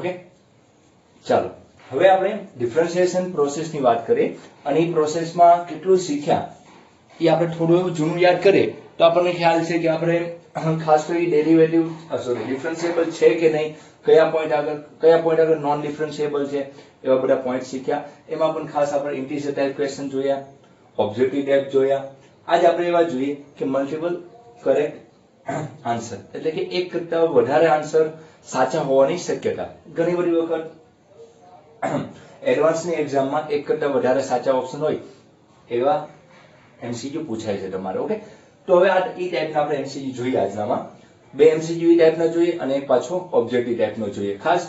Okay, ચાલો હવે આપણે ડિફરન્શિએશન પ્રોસેસની વાત કરીએ અને એ પ્રોસેસમાં કેટલું શીખ્યા એ આપણે થોડું એવું જૂનું યાદ કરીએ તો આપણને ખ્યાલ છે કે આપણે ખાસ કરી ડેરિવેટિવ ડિફરન્શિયેબલ છે કે નહીં, કયા પોઈન્ટ આગળ નોન ડિફરન્શિયેબલ છે, એવા બધા પોઈન્ટ શીખ્યા. એમાં પણ ખાસ આપણે ઇન્ટિજર ટાઇપ ક્વેશ્ચન જોયા, ઓબ્જેક્ટિવ ટાઇપ જોયા. આજે આપણે એવા જોઈએ કે મલ્ટિપલ કરેક્ટ આન્સર એટલે કે એક કરતા વધારે આન્સર સાચા હોવાની શક્યતા. ઘણી બધી વખત એડવાન્સની એક્ઝામમાં એક કરતા વધારે સાચા ઓપ્શન હોય એવા એમસીક્યુ પૂછાય છે તમારે. ઓકે, તો હવે આ ઈ ટાઈપના આપણે એમસીક્યુ જોઈએ આજનામાં. બે એમસીક્યુ ઈ ટાઈપના જોઈએ અને એક પાછો ઓબ્જેક્ટિવ ટાઈપનો જોઈએ. ખાસ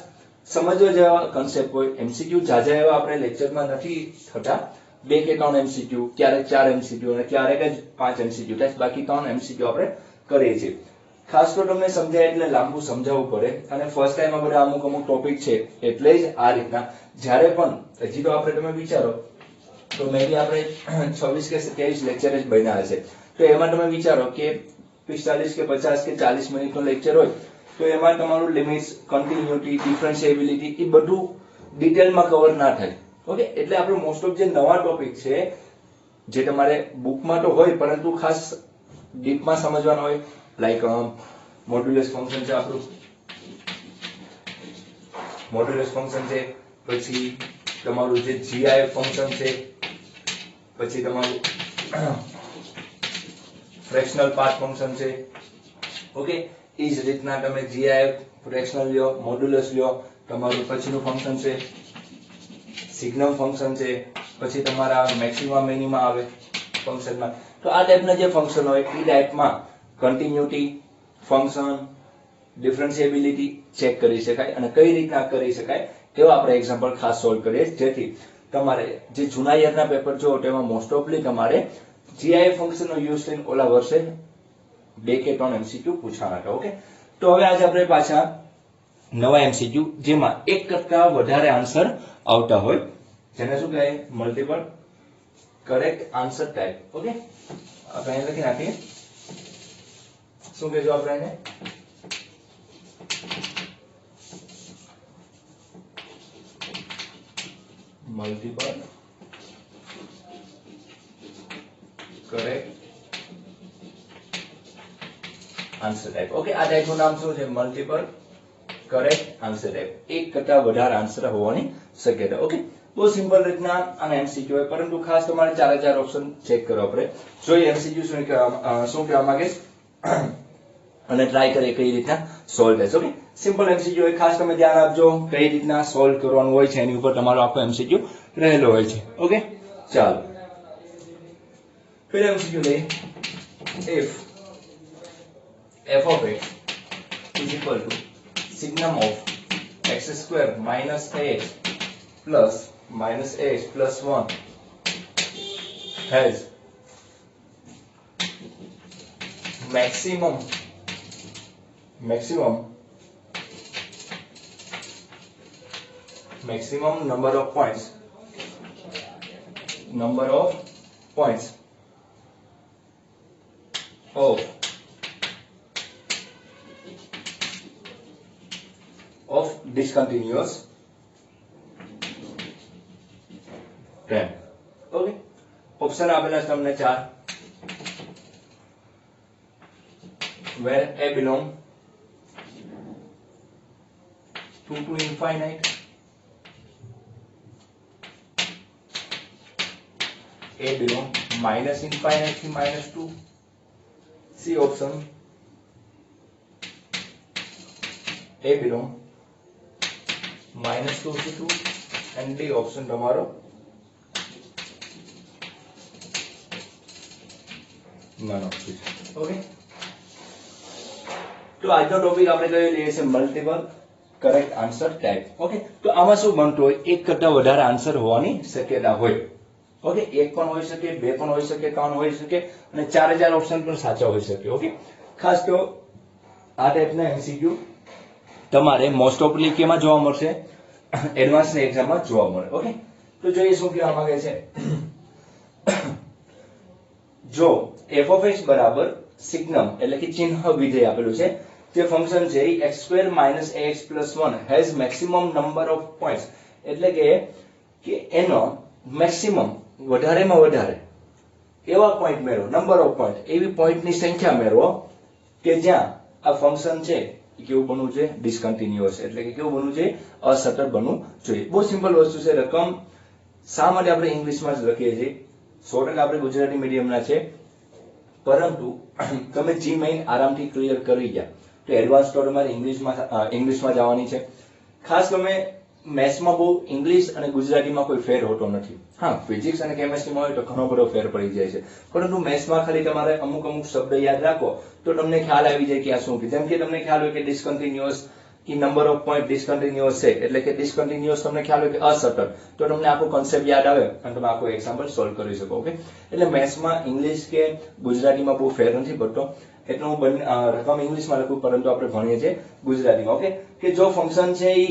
સમજવા જેવા કન્સેપ્ટ હોય. એમસીક્યુ જાજા એવા આપણે લેક્ચરમાં નથી થતા. 2 કે 3 એમસીક્યુ, ક્યારેક 4 એમસીક્યુ અને ક્યારેક જ 5 એમસીક્યુ થાય, બાકી 3 એમસીક્યુ આપણે કરીએ છીએ. ખાસ તો તમને સમજાય એટલે લાંબુ સમજાવવું પડે અને ફર્સ્ટ ટાઈમ આ બધા અમુક ટોપિક છે એટલે જ આ રીતના. જ્યારે પણ હજી તો આપણે તમે વિચારો તો મે બી આપણે 26 કે 27 લેક્ચર જ બન્યા હશે, તો એમાં તમે વિચારો કે 45 કે 50 કે 40 મિનિટનો લેક્ચર હોય તો એમાં તમારું લિમિટ્સ, કન્ટિન્યુટી, ડિફરન્શિએબિલિટી એ બધું ડિટેલમાં કવર ના થાય. ઓકે, એટલે આપણે મોસ્ટ ઓફ જે નવા ટોપિક છે જે તમારે બુકમાં તો હોય પરંતુ ખાસ ડીપમાં સમજવાના હોય, લાઈક મોડ્યુલસ ફંક્શન છે, આપણું મોડ્યુલસ ફંક્શન છે, પછી તમારું જે જીઆઈએફ ફંક્શન છે, પછી તમારું ફ્રેક્શનલ પાથ ફંક્શન છે. ઓકે, એ જ રીતના તમે જીઆઈએફ, ફ્રેક્શનલ લ્યો, મોડ્યુલસ લ્યો, તમારું પછીનું ફંક્શન છે સિગ્નમ ફંક્શન છે, પછી તમારા મેક્સિમા મિનિમા આવે ફંક્શનમાં. તો આ ટાઈપના જે ફંક્શન હોય એ ટાઈપમાં કન્ટિન્યુટી, ફંક્શન, ડિફરન્શિએબિલિટી ચેક કરી શકાય અને કઈ રીતના કરી શકાય તેવા આપણે એક્ઝામ્પલ ખાસ સોલ્વ કરીએ, જેથી તમારે જે જૂના યરના પેપર જો તેમાં મોસ્ટ ઓફલી તમારે જીઆઈએફ ફંક્શનનો યુઝ થઈને ઓલા વર્ષે 2 કે 3 એમસીક્યુ પૂછાણા હતા. ઓકે, તો હવે આજે આપણે પાછા નવા એમસીક્યુ જેમાં એક કરતા વધારે આન્સર આવતા હોય જેને શું કહેવાય, multiple correct answer type. Okay, આપણે અહીં લખી નાખીએ. શું કહેજો આપણે એને multiple correct answer type. Okay, આ ટાઈપનું નામ શું છે? Multiple correct answer type. એક કરતા વધારે આન્સર હોવાની શક્યતા. ઓકે, બહુ સિમ્પલ રીતના આના એમસીક્યુ હોય, પરંતુ ખાસ તમારે 4 ઓપ્શન ચેક કરવા પડે. જોઈએ એમસીક્યુ શું કહેવા માંગે અને ટ્રાય કરીએ કઈ રીતના સોલ્વ થશે. ઓકે, સિમ્પલ એમસીક્યુ હોય, ખાસ તમે ધ્યાન આપજો કઈ રીતના સોલ્વ કરવાનું હોય છે, એની ઉપર તમારો આખો એમસીક્યુ રહેલો હોય છે. ઓકે, ચાલો પહેલા એમસીક્યુ લઈએ. if f of x is equal to signum of x square minus ax plus minus ax plus 1 has maximum number of points of discontinuous term. Okay, option આપેલા છે તમને 4, where a belong to infinite, a belong minus infinite to minus 2, C option a belong minus 2 to 2 and D option તમારો none of this. Okay, તો આજનો topic આપણે કયો લઈએ છે? Multiple correct answer type. Okay, તો આમાં શું બનતું હોય? એક કરતા વધારે આન્સર હોવાની શક્યતા હોય. ઓકે, એક પણ હોઈ શકે, 2 પણ હોઈ શકે, 3 હોઈ શકે અને 4 ઓપ્શન પણ સાચા હોઈ શકે. ઓકે, ખાસ તો આ ટાઈપના એમસીક્યુ તમારે મોસ્ટ ઓફલી કેમાં જોવા મળશે? એડવાન્સની એક્ઝામમાં જોવા મળે. ઓકે, તો જોઈએ શું કહેવા માંગે છે. જો f of x બરાબર સિગ્નમ એટલે કે ચિહ્ન વિધેય આપેલું છે જે ફંક્શન છે એ x² - ax + 1 has maximum number of points, એટલે કે એનો મેક્સિમમ વધારેમાં વધારે એવા પોઈન્ટ મેળવો, નંબર ઓફ પોઈન્ટ, એવી પોઈન્ટની સંખ્યા મેળવો કે જ્યાં આ ફંક્શન છે એ કેવું બનવું છે, ડિસકન્ટિન્યુઅસ, એટલે કે કેવું બનવું છે, અસતત બનવું જોઈએ. બહુ સિમ્પલ વસ્તુ છે. રકમ શા માટે આપણે ઇંગ્લિશમાં જ લખીએ છીએ? 100% આપણે ગુજરાતી મીડિયમના છે, પરંતુ તમે જી મેઇન આરામથી ક્લિયર કરી ગયા તો એડવાન્સ તો તમારે ઇંગ્લિશમાં જવાની છે. ખાસ તમે મેથ્સમાં બહુ ઇંગ્લિશ અને ગુજરાતીમાં કોઈ ફેર હોતો નથી. હા, ફિઝિક્સ અને કેમેસ્ટ્રીમાં હોય તો ઘણો બધો ફેર પડી જાય છે, પરંતુ મેથ્સમાં ખાલી તમારે અમુક શબ્દ યાદ રાખો તો તમને ખ્યાલ આવી જાય કે આ શું છે. જેમ કે તમને ખ્યાલ હોય કે ડિસકન્ટિન્યુઅસ કે નંબર ઓફ પોઈન્ટ ડિસકન્ટિન્યુઅસ છે, એટલે કે ડિસકન્ટિન્યુઅસ તમને ખ્યાલ હોય કે અસતત, તો તમને આખો કોન્સેપ્ટ યાદ આવે અને તમે આખો એક્ઝામ્પલ સોલ્વ કરી શકો. ઓકે, એટલે મેથ્સમાં ઇંગ્લિશ કે ગુજરાતીમાં બહુ ફેર નથી પડતો, એટલે હું રકમ ઇંગ્લિશમાં લખું, પરંતુ આપણે ભણીએ છીએ ગુજરાતીમાં. ઓકે, કે જો ફંક્શન છે એ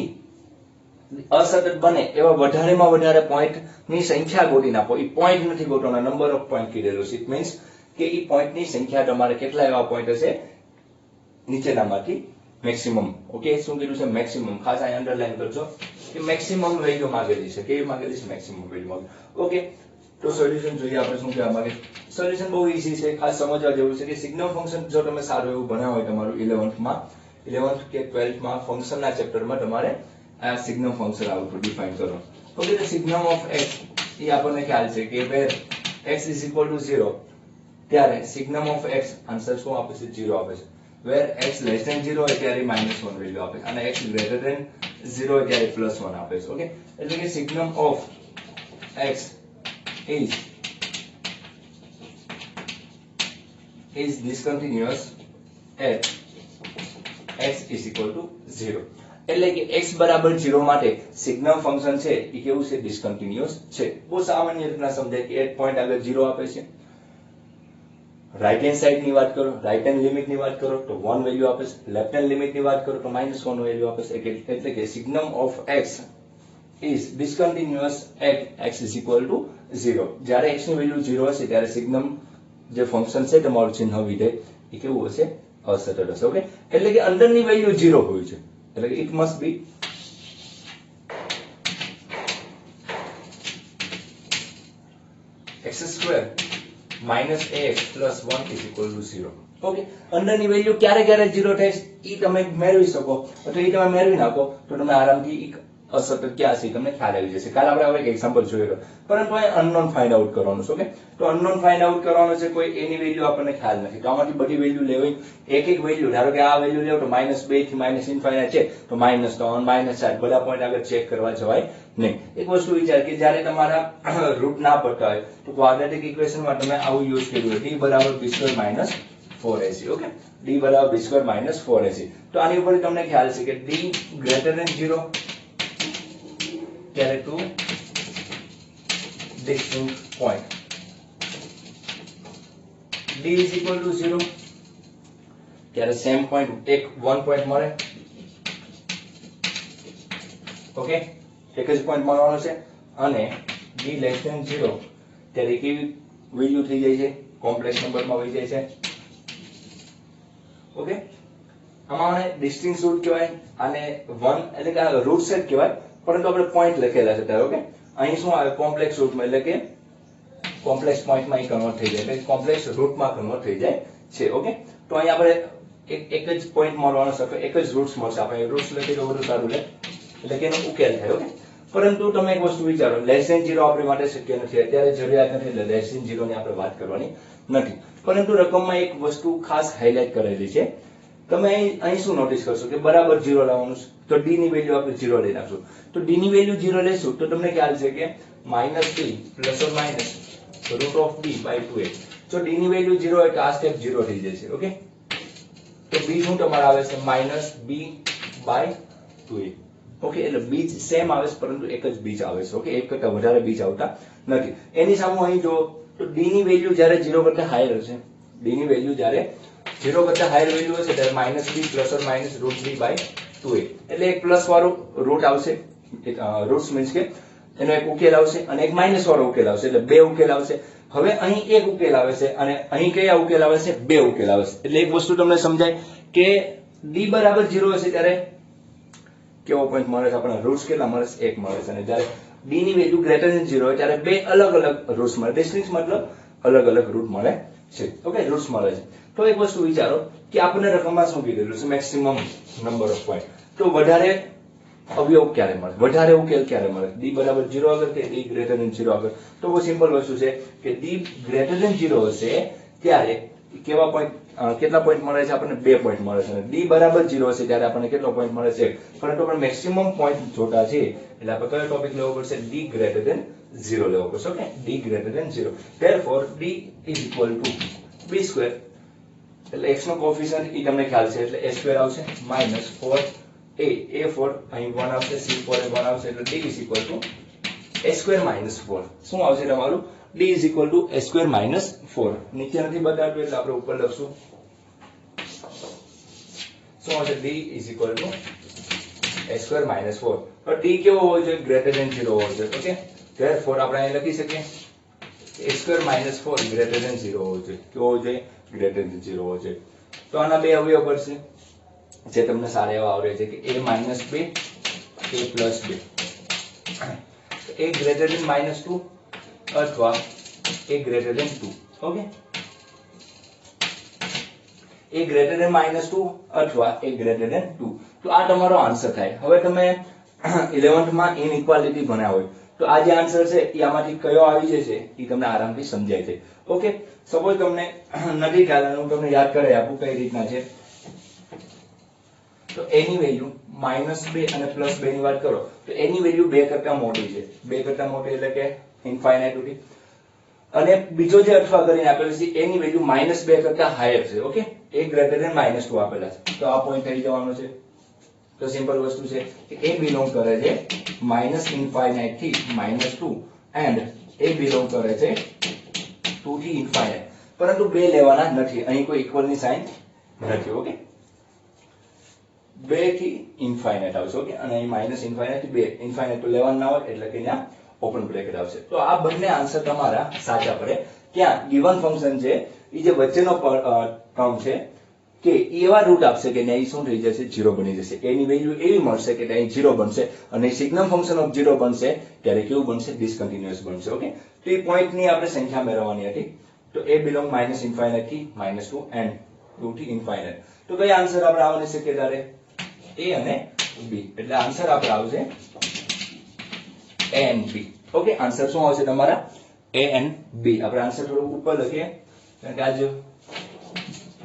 અસતત બને એવા વધારેમાં વધારે પોઈન્ટ ની સંખ્યા ગોતી નાખો. એ પોઈન્ટ નથી ગોતવાના, નંબર ઓફ પોઈન્ટ કીધેલું છે. ઇટ મીન્સ કે એ પોઈન્ટ ની સંખ્યા તમારે કેટલા એવા પોઈન્ટ હશે નીચેનામાંથી મેક્સિમમ. ઓકે, શું કીધું છે? મેક્સિમમ. ખાસ અહીં અંડરલાઈન કરજો કે મેક્સિમમ વેલ્યુ માંગેલી છે. કેવી માંગેલી છે? મેક્સિમમ વેલ્યુ માંગેલી. ઓકે, તો સોલ્યુશન જોઈએ આપણે શું કહેવા માંગે. સોલ્યુશન બહુ ઈઝી છે, ખાસ સમજવા જેવું છે કે સિગ્નમ ફંક્શન જો તમે સારું એવું ભણ્યા હોય તમારું 11th કે 12th માં ફંક્શનના ચેપ્ટરમાં તમારે આ સિગ્નમ ફંક્શન આવતું ડિફાઇન કરો. ઓકે, તો સિગ્નમ ઓફ x એ આપણને ખ્યાલ છે કે વેર x = 0 ત્યારે સિગ્નમ ઓફ x આન્સર શું આપે છે? 0 આપે છે. વેર x <0 હોય ત્યારે -1 વેલ્યુ આપે છે, અને x <0 હોય ત્યારે +1 આપે છે. ઓકે, એટલે કે સિગ્નમ of x is discontinuous at x = 0. એટલે કે x = 0 માટે સિગ્નમ ફંક્શન છે એ કેવું છે? ડિસકન્ટિન્યુઅસ છે. બહુ સામાન્ય રીતના સમજાય કે એક પોઈન્ટ આગળ 0 આપે છે. રાઈટ હેન્ડ સાઈડ ની વાત કરો, રાઈટ હેન્ડ લિમિટ ની વાત કરો તો 1 વેલ્યુ આપે છે. લેફ્ટ હેન્ડ લિમિટ ની વાત કરો તો -1 વેલ્યુ આપે છે. એટલે કે સિગ્નમ of x is discontinuous at x = 0. જ્યારે x ની વેલ્યુ 0 હશે ત્યારે સિગ્નમ જે ફંક્શન છે તમારું ચિહ્ન વિધેય એ કેવું હશે? અસતત હશે. ઓકે, એટલે કે અંદરની વેલ્યુ 0 હોય છે, એટલે કે it must be x² - ax + 1 = 0. Okay, અંદરની વેલ્યુ ક્યારે 0 થાય એ તમે મેળવી શકો, અથવા એ તમે મેળવી નાખો તો તમે આરામથી અસતત ક્યાં છે તમને ખ્યાલ આવી જશે. કાલે આપણે એક એક્ઝામ્પલ જોયું, પરંતુ અહીં અનનોન ફાઇન્ડ આઉટ કરવાનું છે. ઓકે, તો અનનોન ફાઇન્ડ આઉટ કરવાનું છે. કોઈ એની વેલ્યુ આપણને ખ્યાલ નથી, તો આમાંથી બધી વેલ્યુ લેવી, એક વેલ્યુ, ધારો કે આ વેલ્યુ લેવો તો -2 થી -∞ છે તો -3 -4 બધા પોઈન્ટ આગળ ચેક કરવા જવાય નહીં. એક વસ્તુ વિચાર કે જ્યારે તમારા રૂટ ના પડતા હોય તો ક્વાડ્રેટિક ઇક્વેશનમાં તમે આવું યુઝ કર્યું, d = b² - 4ac. Okay, d = b² - 4ac. તો આની ઉપર તમને ખ્યાલ છે કે d > 0 ત્યારે 2 distinct point, d = 0 ત્યારે સેમ પોઈન્ટ one પોઈન્ટ મળે. ઓકે, એક જ પોઈન્ટ મળવાનો છે. અને d < 0 ત્યારે કેવી વેલ્યુ થઈ જાય છે? કોમ્પ્લેક્સ નંબરમાં વહી જાય છે. ઓકે, આમાં ડિસ્ટિંક્ટ રૂટ કહેવાય, અને 1 એટલે કે આ રૂટ સેટ કહેવાય, પરંતુ આપણે પોઈન્ટ લખેલા છે ત્યારે. ઓકે, અહીં શું આવે? કોમ્પ્લેક્સ રૂટમાં, એટલે કે કોમ્પ્લેક્સ પોઈન્ટમાં કન્વર્ટ થઈ જાય, એટલે કોમ્પ્લેક્સ રૂટમાં કન્વર્ટ થઈ જાય છે. ઓકે, તો અહીં આપણે એક જ પોઈન્ટ મળવાનો છે, એક જ રૂટ્સ મળશે. આપણે રૂટ્સ લખી તો વધુ સારું રહે, એટલે કે એનો ઉકેલ થાય. ઓકે, પરંતુ તમે એક વસ્તુ વિચારો, <0 આપણી માટે શક્ય નથી, અત્યારે જરૂરિયાત નથી, એટલે <0 ની આપણે વાત કરવાની નથી. પરંતુ રકમમાં એક વસ્તુ ખાસ હાઇલાઇટ કરેલી છે. તમે અહીં શું નોટિસ કરશો કે બરાબર 0 લાવવાનું છે, તો d ની વેલ્યુ આપણે 0 લઈ નાખશું. તો d ની વેલ્યુ 0 લેશું તો તમને ખ્યાલ છે કે -b ± √b/2a. જો d ની વેલ્યુ 0 હોય તો આ સ્ટેપ 0 થઈ જશે. ઓકે, તો b શું તમારે આવે છે? -b/2a. ઓકે, એટલે બીજ સેમ આવે છે, પરંતુ એક જ બીજ આવે છે. ઓકે, એક કરતા વધારે બીજ આવતા નથી. એની સામે અહીં જો તો d ની વેલ્યુ જ્યારે 0 કરતા હાયર હશે, d ની વેલ્યુ જ્યારે 0 કરતા હાયર વેલ્યુ હશે ત્યારે -b ± √b/2a, એટલે એક પ્લસ વાળું રૂટ આવશે. રૂટ્સ મીન્સ કે એનો એક ઉકેલ આવશે અને એક માઇનસ વાળો ઉકેલ આવશે, એટલે બે ઉકેલ આવશે. હવે અહીં એક ઉકેલ આવે છે અને અહીં કયા ઉકેલ આવે છે? બે ઉકેલ આવે છે. એટલે એક વસ્તુ તમને સમજાય કે ડી બરાબર 0 હશે ત્યારે કેવો પોઈન્ટ મળે છે આપણને? રૂટ્સ કેટલા મળે છે? 1 મળે છે. અને જ્યારે ડી ની વેલ્યુ ગ્રેટર ધેન 0 હોય ત્યારે બે અલગ અલગ રૂટ્સ મળે. ડિસ્ટિંક્ટ મતલબ અલગ અલગ રૂટ મળે છે. ઓકે, રૂટ્સ મળે છે. તો એક વસ્તુ વિચારો કે આપણને રકમમાં શું કીધેલું છે? Maximum number of point. તો વધારે અવયવ ક્યારે મળે? વધારે ઉકેલ ક્યારે મળે? ડી બરાબર 0 આગળ કે ડી ગ્રેટર ધેન 0 આગળ? તો બહુ સિમ્પલ વસ્તુ છે કે ડી ગ્રેટર ધેન 0 હશે ત્યારે કેવા પોઈન્ટ, કેટલા પોઈન્ટ મળે છે આપણને? 2 પોઈન્ટ મળે છે. અને ડી બરાબર 0 હશે ત્યારે આપણને કેટલો પોઈન્ટ મળે છે? પરંતુ આપણે મેક્સિમમ પોઈન્ટ જોતા છે એટલે આપણે કયો ટોપિક લેવો પડશે? ડી ગ્રેટર ધેન 0 લેવો પડશે. Okay, D greater than 0. Therefore D is equal to B square, એટલે x નો કોએફિશિયન્ટ ઈ તમને ખ્યાલ છે એટલે a સ્ક્વેર આવશે માઈનસ 4a, a4 અહીં 1 આવશે, c4 એ 1 આવશે એટલે d is equal two a square minus 4. શું આવશે તમારું? d is equal two a square minus 4. નીચે નથી બતાવ્યું એટલે આપણે ઉપર લખશું. શું આવશે? d is equal two a square minus 4. તો d કેવો હોવો જોઈએ? ગ્રેટર ધેન 0 હોવો જોઈએ. ઓકે, ધેરફોર આપણે અહીં લખી શકીએ a square minus 4 greater than 0 હોવો જોઈએ. કેવો હોવો જોઈએ? ગ્રેટર ધેન 0 હોવો જોઈએ. તો આના બે અવયવ પડશે જે તમને સારા એવા આવડે છે કે a minus 2, a plus 2. a greater than minus 2 અથવા a greater than 2. Okay, a greater than minus 2 અથવા a ગ્રેટર ધેન 2. તો આ તમારો આન્સર થાય. હવે તમે 11th માં ઇનઇક્વાલિટી ભણ્યા હોય તો આ જે આન્સર છે એ આમાંથી કયો આવી જશે એ તમને આરામથી સમજાય છે. ઓકે, સપોઝ તમને નથી ખ્યાલ અને હું તમને યાદ કરાવી આપું કઈ રીતના છે. તો a ની વેલ્યુ -2 અને +2 ની વાત કરો તો a ની વેલ્યુ 2 કરતા મોટી છે. 2 કરતા મોટી એટલે કે ઇન્ફાઇનાઇટ સુધી. અને બીજો જે અથવા કરીને આપેલો છે a ની વેલ્યુ -2 કરતા હાયર છે. ઓકે, a ગ્રેટર ધેન -2 આપેલા છે તો આ પોઈન્ટ થઈ જવાનો છે. તો સિમ્પલ વસ્તુ છે કે a બિલોંગ કરે છે -ઇન્ફાઇનાઇટ થી -2 એન્ડ a બિલોંગ કરે છે 2 થી ઇન્ફાઇનાઇટ. પરંતુ બે લેવાના નથી, અહીં કોઈ ઇક્વલ ની સાઇન નથી. ઓકે, 2 થી ઇન્ફાઇનાઇટ આવશે. ઓકે, અને અહીં -ઇન્ફાઇનાઇટ થી 2 ઇન્ફાઇનાઇટ તો લેવાનું ના હોય એટલે કે અહીંયા ઓપન બ્રેકેટ આવશે. તો આ બંને આન્સર તમારા સાચા પડે. ક્યાં? ગિવન ફંક્શન છે એ જે વચ્ચેનો ટર્મ છે કે એવા રૂટ આપશે કે અહીં શું થઈ જશે? 0 બની જશે. a ની વેલ્યુ એવી મળશે કે અહીં 0 બનશે અને સિગ્નમ ફંક્શન ઓફ 0 બનશે ત્યારે કેવું બનશે? ડિસકન્ટિન્યુઅસ બનશે. ઓકે, તો એ પોઈન્ટ ની આપણે સંખ્યા મેળવવાની હતી. તો a બિલોંગ -ઇન્ફાઇનાઇટ થી -2 એન્ડ 2 થી ઇન્ફાઇનાઇટ. તો કઈ આન્સર આપણે આવવાની શક્યતા રહે? a અને b. એટલે આન્સર આપણે આવશે a and b. Okay, answer શું આવશે તમારા? a and b. આપણે આન્સર થોડું ઉપર લખીએ કારણ કે આજે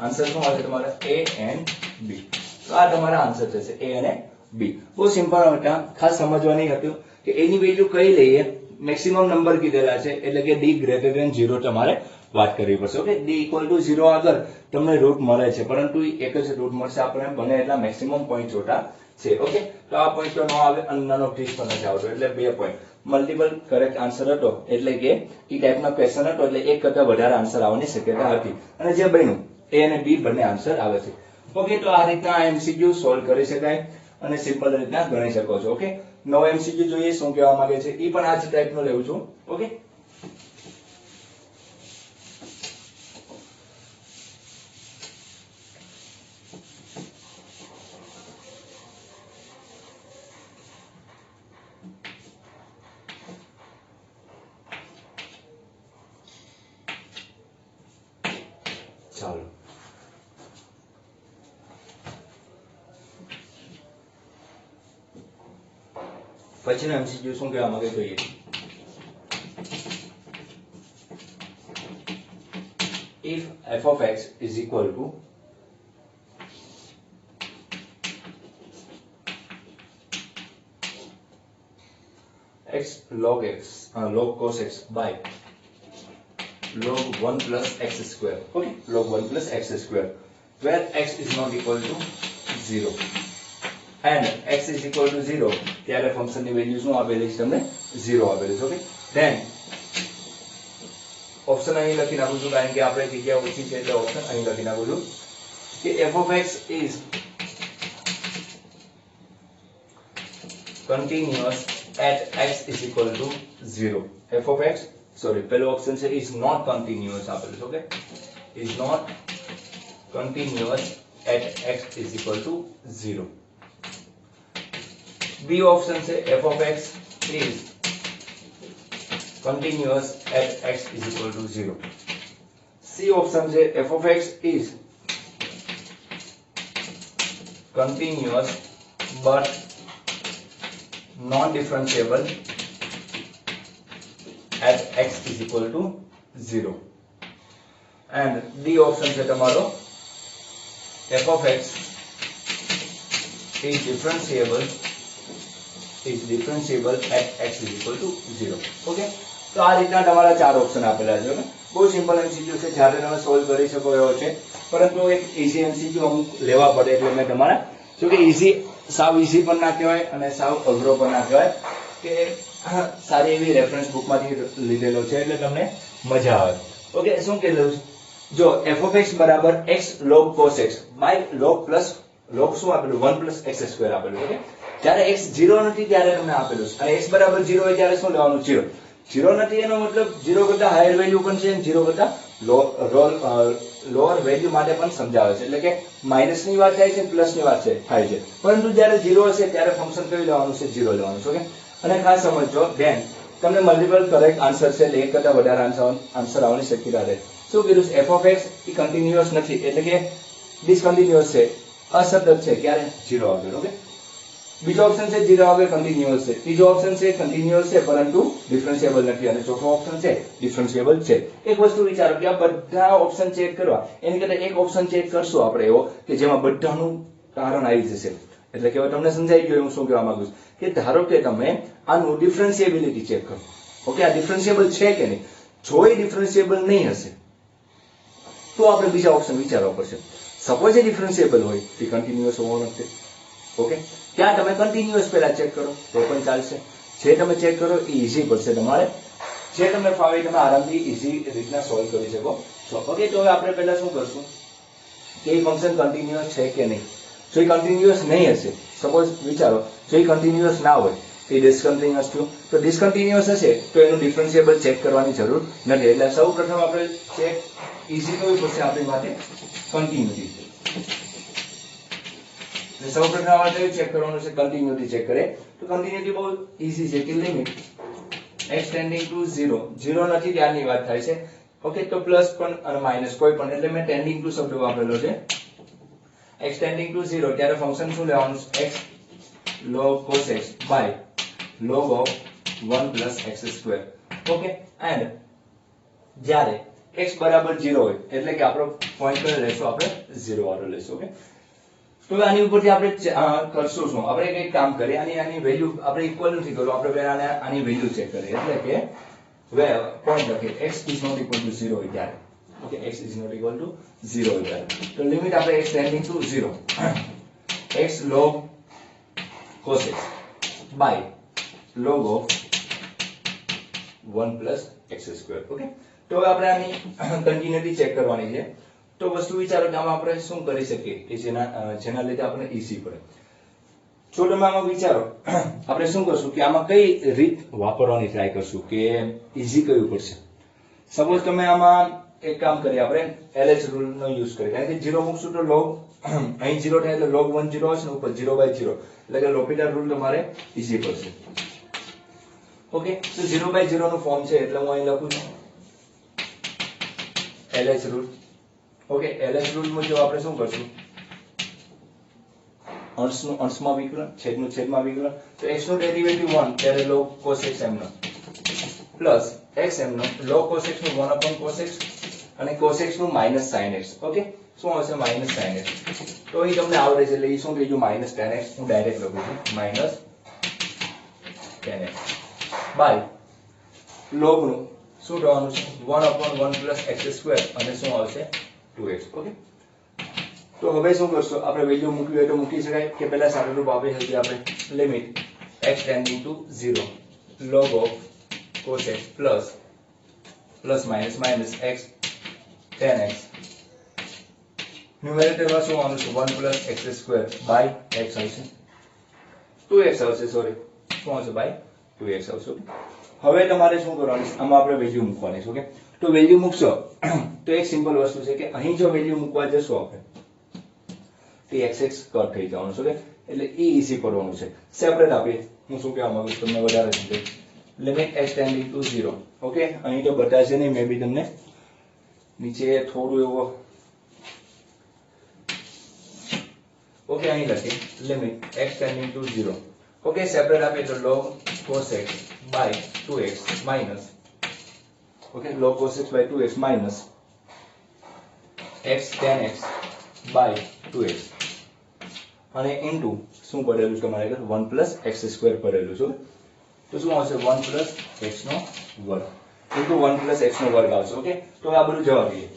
આન્સર શું આવશે તમારા? a and b. તો આ તમારા આન્સર થશે a અને b. બહુ સિમ્પલ હતા, ખાસ સમજવાની હતું કે a ની વેલ્યુ કઈ લઈએ, મેક્સિમમ નંબર કીધેલા છે એટલે કે d ગ્રેટર ધેન 0 તમારે વાત કરવી પડશે. ઓકે, d ઇક્વલ ટુ 0 આગળ તમને રૂટ મળે છે પરંતુ એક જ રૂટ મળશે આપણને બને એટલા મેક્સિમમ પોઈન્ટ જોતા છે. ઓકે, તો આ પોઈન્ટ તો ન આવે અને નન ઓફ ધીસ પણ નથી આવતો એટલે 2 પોઈન્ટ. મલ્ટિપલ કરેક્ટ આન્સર હતો એટલે કે ઈ ટાઈપનો ક્વેશ્ચન હતો એટલે એક કરતા વધારે આન્સર આવવાની શક્યતા હતી અને જે બન્યું a અને b બંને આન્સર આવે છે. ઓકે, તો આ રીતના MCQ સોલ્વ કરી શકાય અને સિમ્પલ રીતના ગણી શકો છો. ઓકે, નવો MCQ જોઈએ શું કહેવા માંગે છે ઈ પણ આ જ ટાઈપનો લેવું છું. ઓકે, ચાલો પછીનો MCQ શું કહેવા માંગે જોઈએ. if f of x is equal to x log cos x by log 1 plus x square. Okay, log 1 plus x square where x is not equal to 0 and x is equal to 0 ત્યારે function ની value શું આપેલી છે તમને? 0 આપેલી છે. Okay, than option અહીં લખી નાખું છું કારણ કે આપણે જગ્યા ઓછી છે એટલે ઓપ્શન અહીં લખી નાખું છું કે f of x is continuous at x is equal to 0. f of x પેલો ઓપ્શન છે is not continuous આપેલું છે. Okay, is not continuous at x is equal to 0. B option से f of x is continuous at x is equal to 0. C option से f of x is continuous but non-differentiable at x is equal to 0. And D option से તમારો f of x is differentiable at x is equal to 0. Okay, તો આ રીતના તમારા ચાર option આપેલા છે. બહુ સિમ્પલ એમસીક્યુ છે, જ્યારે તમે સોલ્વ કરી શકો એવો છે, પરંતુ એક ઈઝી એમસીક્યુ અમુક લેવા પડે એટલે મેં તમારા જો કે ઈઝી સાવ ઈઝી પણ ના કહેવાય અને સાવ અઘરો પણ ના કહેવાય, કે સારી એવી રેફરન્સ બુકમાંથી લીધેલો છે એટલે તમને મજા આવે. ઓકે, શું કહેલું છે? જો f of x બરાબર x log cos x by log plus log શું આપેલું 1 પ્લસ x સ્ક્વેર આપેલું. ઓકે, જ્યારે x 0 નથી ત્યારે તમને આપેલું છે અને x બરાબર 0 હોય ત્યારે શું લેવાનું? 0. 0 નથી એનો મતલબ 0 કરતા હાયર વેલ્યુ પણ છે, 0 કરતા લોઅર વેલ્યુ માટે પણ સમજાવે છે, એટલે કે માઇનસ ની વાત થાય છે, પ્લસ ની વાત થાય છે, પરંતુ જ્યારે 0 હશે ત્યારે ફંક્શન કયું લેવાનું છે? 0 લેવાનું છે. ઓકે, અને ખાસ સમજો બેન, તમને મલ્ટીપલ કરેક્ટ આન્સર છે, એક કરતા વધારે આન્સર આવવાની શક્યતા રહે. શું કીધું? f of x A continuous નથી, એટલે કે ડિસકન્ટિન્યુઅસ છે, અસતત છે. ક્યારે? 0 આગળ. ઓકે, બીજો ઓપ્શન છે 0 આગળ કન્ટિન્યુઅસ છે, ત્રીજો ઓપ્શન છે કન્ટિન્યુઅસ છે પરંતુ ડિફરન્શિયેબલ નથી, અને ચોથો ઓપ્શન છે ડિફરન્શિયેબલ છે. એક વસ્તુ વિચારો કે આ બધા ઓપ્શન ચેક કરવા એની કરતા એક ઓપ્શન ચેક કરશું આપણે એવો કે જેમાં બધાનું કારણ આવી જશે. એટલે કે તમને સમજાઈ ગયું હું શું કહેવા માંગુ છું, કે ધારો કે તમે આનું ડિફરન્શિયેબિલિટી ચેક કરો. ઓકે, આ ડિફરન્શિયેબલ છે કે નહીં? જો એ ડિફરન્શિયેબલ નહીં હશે તો આપણે બીજા ઓપ્શન વિચારવા પડશે. સપોઝ એ ડિફરન્શિયેબલ હોય તો કન્ટિન્યુઅસ હોવાનો નથી. ઓકે, ત્યાં તમે કન્ટિન્યુઅસ પહેલા ચેક કરો તો પણ ચાલશે. જે તમે ચેક કરો એ ઈઝી પડશે તમારે, જે તમને ફાવે તમે આરામથી ઈઝી રીતના સોલ્વ કરી શકો છો. ઓકે, તો હવે આપણે પહેલા શું કરશું કે એ ફંક્શન કન્ટિન્યુઅસ છે કે નહીં. જો એ કન્ટિન્યુઅસ નહીં હશે, સપોઝ વિચારો જો એ કન્ટિન્યુઅસ ના હોય તો એ ડિસકન્ટિન્યુઅસ થયું, તો ડિસકન્ટિન્યુઅસ હશે તો એનું ડિફરન્શિયેબલ ચેક કરવાની જરૂર નથી. એટલે સૌ પ્રથમ આપણે ચેક ઈઝી કરવું પડશે આપણી માટે કન્ટિન્યુટી. સૌપ્રથમ આપણે ચેક કરવાનું છે કન્ટિન્યુટી ચેક કરે તો કન્ટિન્યુટી બહુ ઈઝી છે કે લિમિટ x ટેન્ડિંગ ટુ 0 0 નથી ત્યારની વાત થાય છે. ઓકે, તો પ્લસ પણ અને માઈનસ કોઈ પણ, એટલે મેં ટેન્ડિંગ ટુ શબ્દ વાપરેલો છે. x ટેન્ડિંગ ટુ 0 ત્યારે ફંક્શન શું લેવાનું છે? x log cos x by log of 1 plus x square. Okay, and જ્યારે x બરાબર 0 હોય એટલે કે આપણો પોઈન્ટ કયો લેશું? આપણે 0 વાળો લેશું. ઓકે, તો આની ઉપરથી આપણે કરશું શું? આપણે કંઈક કામ કરીએ, આની વેલ્યુ આપણે ઇક્વલ નથી કરવું, આપણે પહેલા આની વેલ્યુ ચેક કરીએ, એટલે કે પોઈન્ટ લખીએ x is not equal to 0 હોય ત્યારે. Okay, x is not equal to 0 હોય ત્યારે તો લિમિટ આપણે x tending to 0 x log cos x by log of 1 plus x square. Okay, તો હવે આપણે આની કન્ટિન્યુટી ચેક કરવાની છે. તો વસ્તુ વિચારો કે આમાં આપણે શું કરી શકીએ કે જેના લીધે આપણે ઈઝી પડે. જો તમે આમાં વિચારો આપણે શું કરશું કે આમાં કઈ રીત વાપરવાની ટ્રાય કરશું કે ઈઝી કયું પડશે. સપોઝ તમે આમાં એક કામ કરીએ, આપણે LH રૂલ નો યુઝ કરીએ, કારણ કે 0 મૂકશું તો log અહીં 0 થાય એટલે log 1 0 હશે ને ઉપર 0/0 એટલે કે લોપિટર રૂલ તમારે ઈઝી પડશે. ઓકે, તો 0/0 નું ફોર્મ છે એટલે હું અહીં લખું છું LH rule. Okay, LH rule મુજબ આપણે શું કરશું? અંશનું અંશમાં વિકલન, છેદનું છેદમાં વિકલન. તો x નું ડેરિવેટિવ 1 ત્યારે log cos x m plus x m log cos x નું 1/cos x અને cos x નું -sin x. ઓકે, શું આવશે? -sin x. તો અહીં તમને આવડે છે એટલે એ શું થઈ ગયું? -tan x. હું ડાયરેક્ટ લખું છું -tan x બાય log નું શું થવાનું છે? 1/1 plus x square અને શું આવશે? 2x. ઓકે, તો હવે શું કરશો? આપણે વેલ્યુ મૂકવી હોય તો મૂકી શકાય કે પહેલા સારું રૂપ આપી શકીએ આપણે limit x tending to 0 log of cos x plus minus x tan x. ન્યુમેરેટરમાં શું આવવાનું છે? 1 plus x square by x આવશે, 2x આવશે, સોરી શું આવશે? by 2x આવશે. હવે તમારે શું કરવાનું છે? આમાં આપણે વેલ્યુ મૂકવાની છે. ઓકે, તો વેલ્યુ મૂકશો તો એક સિમ્પલ વસ્તુ છે કે અહીં જો વેલ્યુ મૂકવા જશો આપણે તે x x કટ થઈ જવાનું છે. ઓકે, એટલે e ઇઝી કરવાનું છે. સેપરેટ આપીએ. હું શું કહેવા માંગુ છું તમને વધારે સમજે. Limit x tending to 0. Okay, અહીં તો બતાવશે નહીં, મે બી તમને નીચે થોડું એવો. ઓકે, અહીં લખીએ limit x tending to 0. Okay, separate આપીએ તો log cos x by 2x minus, okay, log cos x by 2x minus x tan x by 2x અને ઇન્ટુ શું પડેલું છે તમારે આગળ 1 પ્લસ એક્સ સ્ક્વેર પડેલું છે. તો શું આવશે 1 પ્લસ એક્સ નો વર્ગ ઇન્ટુ 1 પ્લસ એક્સ નો વર્ગ આવશે. ઓકે, તો આ બધું જવા દઈએ.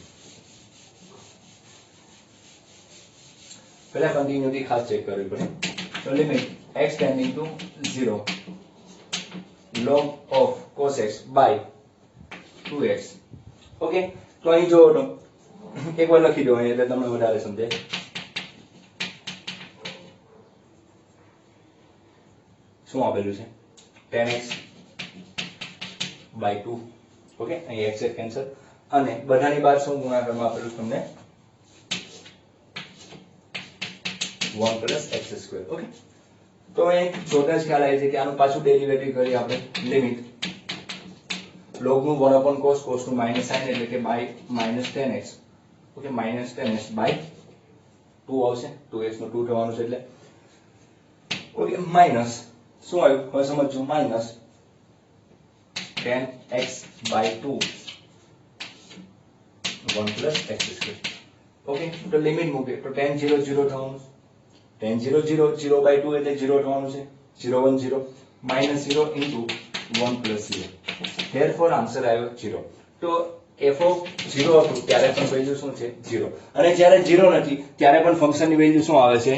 પહેલા કન્ટિન્યુટી ખાસ ચેક કરવી પડે. તો limit x tending to 0 log of cos x by 2x. Okay, તો અહીં જોવો તો એકવાર લખી દો અહીં એટલે તમને વધારે સમજાય. શું આપેલું છે tan x by 2. ઓકે, અહીં x કેન્સલ અને બધાની બહાર શું ગુણાકારમાં આપેલું તમને 1 પ્લસ એક્સ સ્ક્વેર. ઓકે, તો એક છોટા જ ખ્યાલ આવે છે કે આનું પાછું ડેરિવેટિવ કરીએ આપણે. લિમિટ log નું 1 upon cos, cos નું માઇનસ સાઇન એટલે કે by minus tan x. Okay, minus tan x by 2 આવશે. 2x નું 2 થવાનું છે એટલે. ઓકે, માઇનસ શું આવ્યું હવે સમજો. Minus tan x by 2 1 plus x square. Okay, તો લિમિટ મૂકે તો tan 0 0 થવાનું. tan 0 0 0 by 2 એટલે 0 થવાનું છે. 0 1 0 minus 0 into 1 plus 0. therefore answer આવ્યો 0. તો f of 0 હતું ત્યારે પણ વેલ્યુ શું છે 0 અને જ્યારે 0 નથી ત્યારે પણ ફંક્શનની વેલ્યુ શું આવે છે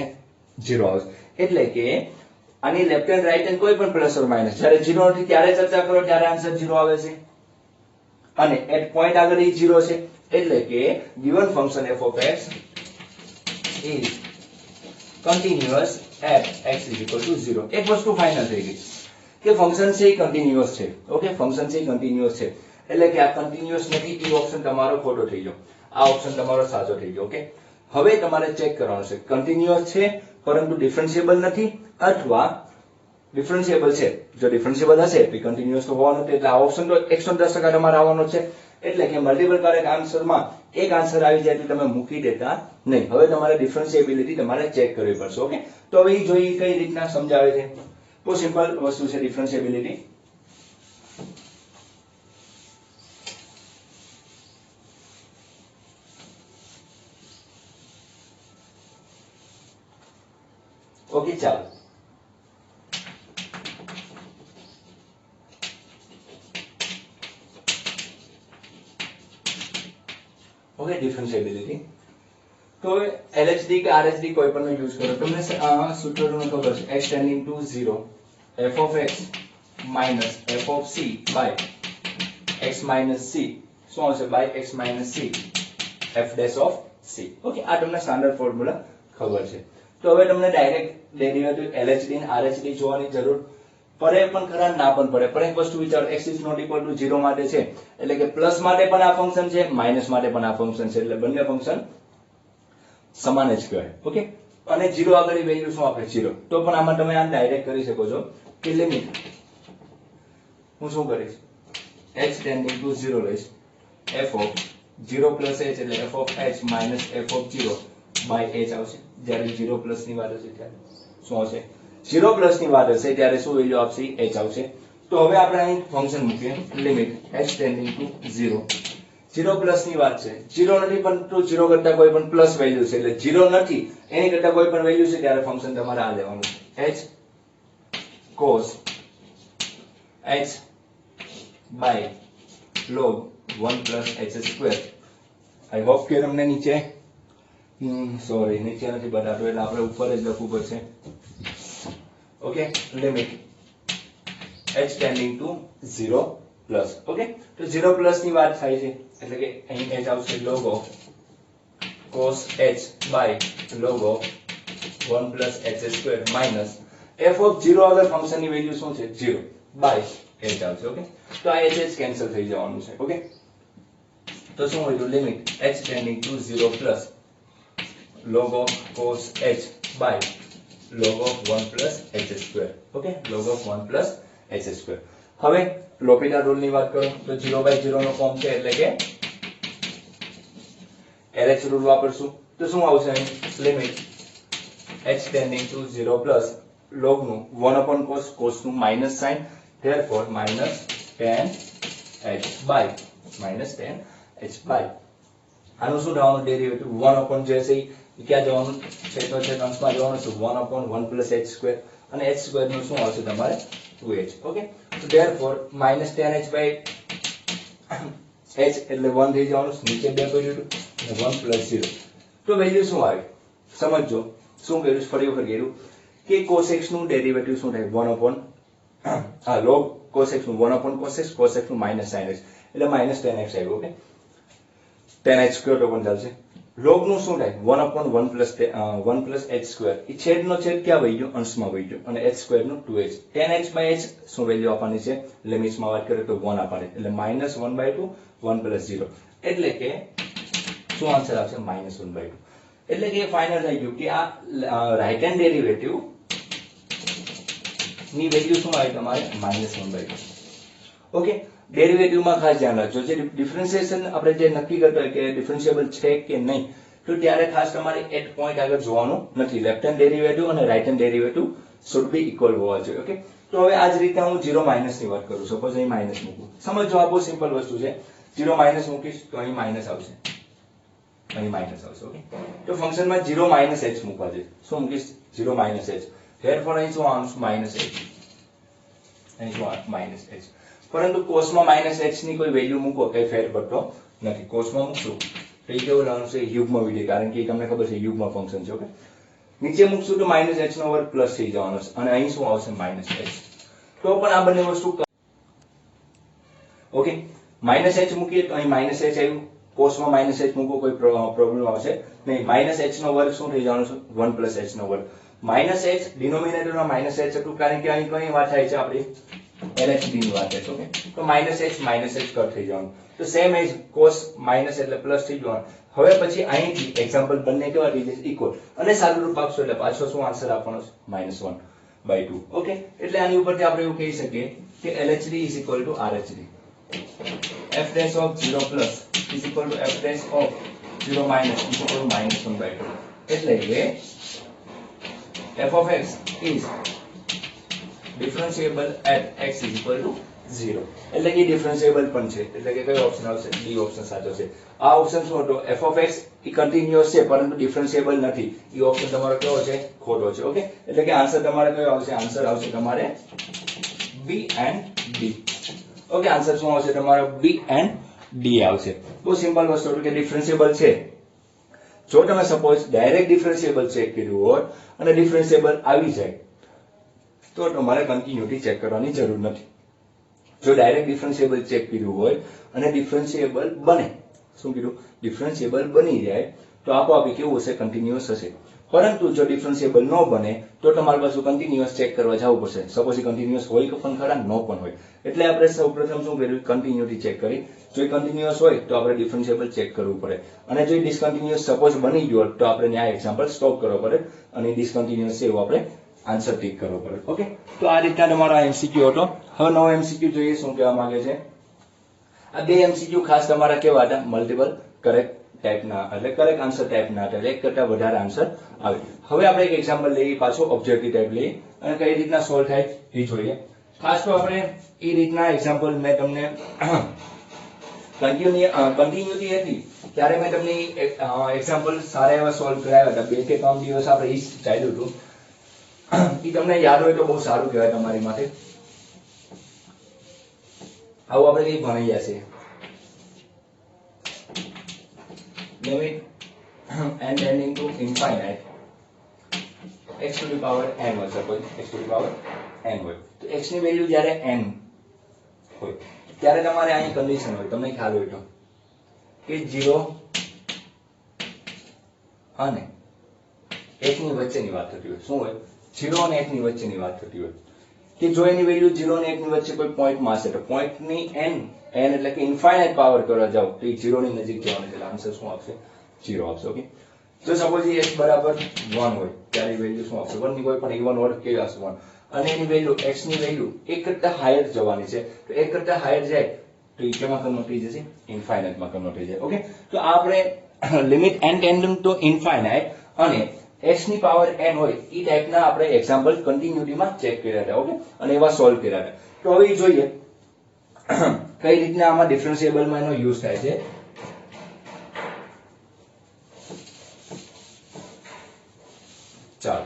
0 આવે છે. એટલે કે આની લેફ્ટ હેન્ડ રાઈટ હેન્ડ કોઈ પણ પ્લસ ઓર માઇનસ જ્યારે 0 નથી ત્યારે ચર્ચા કરો ત્યારે આન્સર 0 આવે છે અને એટ પોઈન્ટ આગળ એ 0 છે. એટલે કે given function f of x is continuous at x is equal to 0. એક વસ્તુ ફાઇનલ થઈ ગઈ કે ફંક્શન છે એ કન્ટીન્યુઅસ છે. ઓકે, ફંક્શન છે એ કન્ટીન્યુઅસ છે એટલે કે આ કન્ટીન્યુઅસ નથી એ ઓપ્શન તમારો ખોટો થઈ ગયો, આ ઓપ્શન તમારો સાચો થઈ ગયો. ઓકે, હવે તમારે ચેક કરવાનું છે કન્ટીન્યુઅસ છે પરંતુ ડિફરન્શિયેબલ નથી અથવા ડિફરન્શિયેબલ છે. જો ડિફરન્શિયેબલ હશે તો કન્ટીન્યુઅસ તો હોવાનું નથી એટલે આ ઓપ્શન તો 110% તમારે આવવાનો છે. એટલે કે મલ્ટીપલ કરેક્ટ આન્સરમાં એક આન્સર આવી જાય એટલે તમે મૂકી દેતા નહીં. હવે તમારે ડિફરન્શિયેબિલિટી તમારે ચેક કરવી પડશે. ઓકે, તો હવે એ જોઈએ કઈ રીતના સમજાવે છે. બહુ સિમ્પલ વસ્તુ છે ડિફરન્શિયેબિલિટી. ઓકે, ચાલો ઓકે ડિફરન્શિયેબિલિટી. તો LHD કે RHD કોઈ પણ નો યુઝ કરો. તમને સૂત્રનું ખબર છે x tending to 0 f of x minus f of c by x minus c શું આવશે by x minus c f dash of c. Okay, આ તમને સ્ટાન્ડર્ડ ફોર્મ્યુલા ખબર છે. તો હવે તમને ડાયરેક્ટ ડેરિવેટિવ LHD અને RHD જોવાની જરૂર પડે પણ ખરા ના પણ પડે. પણ એક વસ્તુ વિચારો x is not equal to 0 માટે છે એટલે કે પ્લસ માટે પણ આ ફંક્શન છે માઇનસ માટે પણ આ ફંક્શન છે એટલે બંને ફંક્શન સમાન જ કહેવાય. ઓકે, અને 0 આગળની વેલ્યુ શું આપે 0. તો પણ આમાં તમે આ ડાયરેક્ટ કરી શકો છો કે લિમિટ હું શું કરીશ x ટેન્ડિંગ ટુ 0 લઈશ f of 0 plus h એટલે f of h minus f of 0 by h આવશે. જ્યારે 0 પ્લસ ની વાત હશે ત્યારે શું આવશે 0 પ્લસ ની વાત હશે ત્યારે શું વેલ્યુ આપશે h આવશે. તો હવે આપણે અહીં ફંક્શન મૂકીએ limit h tending to 0 0 plus ની વાત છે 0 નથી પરંતુ 0 કરતા કોઈ પણ પ્લસ વેલ્યુ છે એટલે 0 નથી એની કરતા કોઈ પણ વેલ્યુ છે ત્યારે ફંક્શન તમારે આ લેવાનું h cos h by log 1 plus h square. I hope કે તમને નીચે સોરી નીચે નથી બતાવતો એટલે આપણે ઉપર જ લખવું પડશે. Okay, limit h tending to 0 plus. Okay, તો 0 પ્લસ ની વાત થાય છે એટલે કે અહીં h આવશે log of cos h by log of 1 plus h square minus f of 0 આગળ ફંક્શન ની વેલ્યુ શું છે 0 by h આવશે. ઓકે, તો આ h કેન્સલ થઈ જવાનું છે. ઓકે, તો શું હોય તો limit h tending to 0 plus log of cos h by log of 1 plus h square. Okay, log of 1 plus h square. હવે લોપિટા રૂલ ની વાત કરો તો 0/0 નો ફોર્મ છે એટલે કે LH રૂલ વાપરશું તો શું આવશે અહીં limit h tending to 0 plus log નું 1 upon cos, cos નું minus sine, therefore minus tan h by આનું શું થવાનું ડેરિવેટિવ 1 upon જે છે એ ક્યાં જવાનું છે તો છે અંશમાં જવાનું છે 1 upon 1 plus h square અને h square નું શું આવશે તમારે 2h. Okay, so therefore minus tan h by h એટલે 1 થઈ જવાનું, નીચે 2 કર્યું અને 1 plus 0 તો વેલ્યુ શું આવી સમજો. શું કર્યું ફરી વખત કર્યું કે cos x નું ડેરિવેટિવ શું થાય 1 upon log cos x નું 1 upon cos x, cos x નું minus sin x એટલે minus tan x આવ્યું. ઓકે, tan h square તો પણ ચાલશે. log નું શું થાય 1 upon 1 plus h square એ છેદનો છેદ ક્યાં વહી ગયો અંશમાં વહી ગયો અને h square નું 2h. tan h by h શું વેલ્યુ આપવાની છે લિમિટ્સમાં વાત કરીએ તો 1 આપવાની એટલે -1/2 1 plus 0 એટલે કે શું આન્સર આવશે -1/2. એટલે કે ફાઇનલ થઈ ગયું કે આ રાઈટ હેન્ડ ડેરિવેટિવ ની વેલ્યુ શું આવી તમારે -1/2. ઓકે, ડેરિવેટિવ માં ખાસ ધ્યાન રાખજો જે ડિફરન્શિએશન આપણે જે નક્કી કરતા હોય કે ડિફરન્શિયેબલ છે કે નહીં તો ત્યારે ખાસ તમારે એટ પોઈન્ટ આગળ જોવાનું નથી. લેફ્ટ હેન્ડ ડેરિવેટિવ અને right hand derivative should be equal હોવા જોઈએ. ઓકે, તો હવે આ જ રીતે હું 0 માઇનસ ની વાત કરું. સપોઝ અહીં માઇનસ મૂકું, સમજો આ બહુ સિમ્પલ વસ્તુ છે. 0 માઇનસ મૂકીશ તો અહીં માઇનસ આવશે, અહીં માઇનસ આવશે. ઓકે, તો ફંક્શનમાં 0 માઇનસ h મૂકવા છે. શું મૂકીશ 0 માઇનસ h, therefore અહીં શું આવશે માઇનસ h, અહીં શું માઇનસ h. પરંતુ કોસમાં માઇનસ h ની કોઈ વેલ્યુ મૂકો કઈ ફેર પડતો નથી. કોસમાં મૂકશું તો એ કેવું લાવવાનું છે યુગ્મ વિધેય, કારણ કે તમને ખબર છે યુગ્મ ફંક્શન છે. ઓકે, નીચે મૂકશું તો માઇનસ h નો વર્ગ પ્લસ થઈ જવાનો છે અને અહીં શું આવશે માઇનસ h. તો પણ આ બંને વસ્તુ ઓકે માઇનસ h મૂકીએ તો અહીં માઇનસ h આવ્યું, કોસમાં માઇનસ h મૂકો કોઈ પ્રોબ્લેમ આવશે નહીં. માઇનસ h નો વર્ગ શું થઈ જવાનો છે 1 plus h નો વર્ગ. માઇનસ h ડિનોમિનેટરમાં માઇનસ h હતું કારણ કે અહીં કઈ વાત થાય છે આપણી LHD ની વાત છે. ઓકે, તો માઇનસ h કટ થઈ જવાનું. તો સેમ એજ cos માઇનસ એટલે પ્લસ થઈ જવાનું. હવે પછી અહીંથી એક્ઝામ્પલ બંને કેવા થઈ જશે ઇક્વલ અને સાદું રૂપ આપશો એટલે પાછો શું આન્સર આપવાનો છે -1/2. ઓકે, એટલે આની ઉપરથી આપણે એવું કહી શકીએ કે LHD is equal to RHD. f dash of 0 plus is equal to f dash of 0 minus is equal to -1/2. એટલે કે f of x is differentiable at x is equal to 0. એટલે કે ડિફરન્શિયેબલ પણ છે. એટલે કે કયો ઓપ્શન આવશે ડી ઓપ્શન સાચો છે. આ ઓપ્શન શું હતો f of x A continuous છે પરંતુ ડિફરન્શિયેબલ નથી. એ ઓપ્શન તમારો કયો છે ખોટો છે. ઓકે, એટલે કે આન્સર તમારે કયો આવશે આન્સર આવશે તમારે B and D. Okay, answer શું આવશે તમારો B and D આવશે. બહુ સિમ્પલ વસ્તુ કે ડિફરન્શિયેબલ છે. જો તમે સપોઝ ડાયરેક્ટ ડિફરન્શિયેબલ ચેક કર્યું હોય અને ડિફરન્શિયેબલ આવી જાય તો તમારે કન્ટિન્યુટી ચેક કરવાની જરૂર નથી. જો ડાયરેક્ટ ડિફરન્શિયેબલ ચેક કર્યું હોય અને ડિફરન્શિયેબલ બને, શું કીધું ડિફરન્શિયેબલ બની જાય તો આપોઆપ કેવું હશે કન્ટિન્યુઅસ હશે. પરંતુ જો ડિફરન્શિયેબલ ન બને તો તમારે પાછું કન્ટિન્યુઅસ ચેક કરવા જવું પડશે. સપોઝ કન્ટિન્યુઅસ હોય કે પણ ખરા ન પણ હોય. એટલે આપણે સૌપ્રથમ શું કર્યું કન્ટિન્યુટી ચેક કરી. જો કન્ટિન્યુઅસ હોય તો આપણે ડિફરન્શિયેબલ ચેક કરવું પડે અને જો ડિસકન્ટિન્યુઅસ સપોઝ બની ગયો તો આપણે આ એક્ઝામ્પલ સ્ટોપ કરવો પડે અને ડિસકન્ટિન્યુઅસ છે એવું આપણે આન્સર ટીક કરવો પડે. ઓકે, તો આ રીતના તમારો એમસીક્યુ હતો. હવે નવો એમસીક્યુ જોઈએ શું કહેવા માંગે છે. આ બે એમસીક્યુ ખાસ તમારા કેવા હતા મલ્ટિપલ કરેક્ટ ટાઈપના, એટલે કરેક્ટ આન્સર ટાઈપના હતા, એટલે એક કરતા વધારે આન્સર આવે. હવે આપણે એક એક્ઝામ્પલ લઈએ, પાછો ઓબ્જેક્ટિવ ટાઈપ લઈએ અને કઈ રીતના સોલ્વ થાય એ જોઈએ. ખાસ તો આપણે એ રીતના એક્ઝામ્પલ મેં તમને કન્ટિન્યુટી હતી ત્યારે મેં તમને એક્ઝામ્પલ સારા એવા સોલ્વ કરાવ્યા હતા. 2 કે 3 દિવસ આપણે ઈ ચાલ્યું હતું. એ તમને યાદ હોય તો બહુ સારું કહેવાય તમારી માટે. આવું આપણે કઈ ભણાવ્યા છે limit n tending to infinite x to the power n હોય. Suppose x to the power n હોય તો x ની વેલ્યુ જ્યારે n હોય ત્યારે તમારે અહીં કન્ડિશન હોય, તમને ખ્યાલ હોય તો કે 0 અને 1 ની વચ્ચેની વાત થતી હોય. શું હોય 0 અને 1 ની વચ્ચેની વાત થતી હોય કે જો એની વેલ્યુ 0 અને 1 ની વચ્ચે કોઈ પોઈન્ટમાં હશે તો પોઈન્ટની n એટલે કે ઇન્ફાઇનાઇટ પાવર કરવા જાવ તો એ 0 ની નજીક જવાનું છે એટલે આન્સર શું આવશે 0 આવશે. ઓકે, જો સપોઝ એ x બરાબર 1 હોય ત્યારે વેલ્યુ શું આવશે? 1 ની કોઈ પણ ઇવન ઓર્ડર કેવી આવશે? 1. અને એની વેલ્યુ x ની વેલ્યુ 1 કરતા હાયર જવાની છે, તો 1 કરતા હાયર જાય તો એ કેમાં કન્વર્ટ થઈ જશે? ઇન્ફાઇનાઇટ માં કન્વર્ટ થઈ જાય. ઓકે, તો આ આપણે limit n tending to infinite અને x ની પાવર n હોય એ ટાઈપના આપણે એક્ઝામ્પલ કન્ટિન્યુટીમાં ચેક કર્યા હતા. ઓકે, અને એવા સોલ્વ કર્યા હતા. તો હવે જોઈએ કઈ રીતના આમાં ડિફરન્શિયેબલમાં એનો યુઝ થાય છે. ચાલો,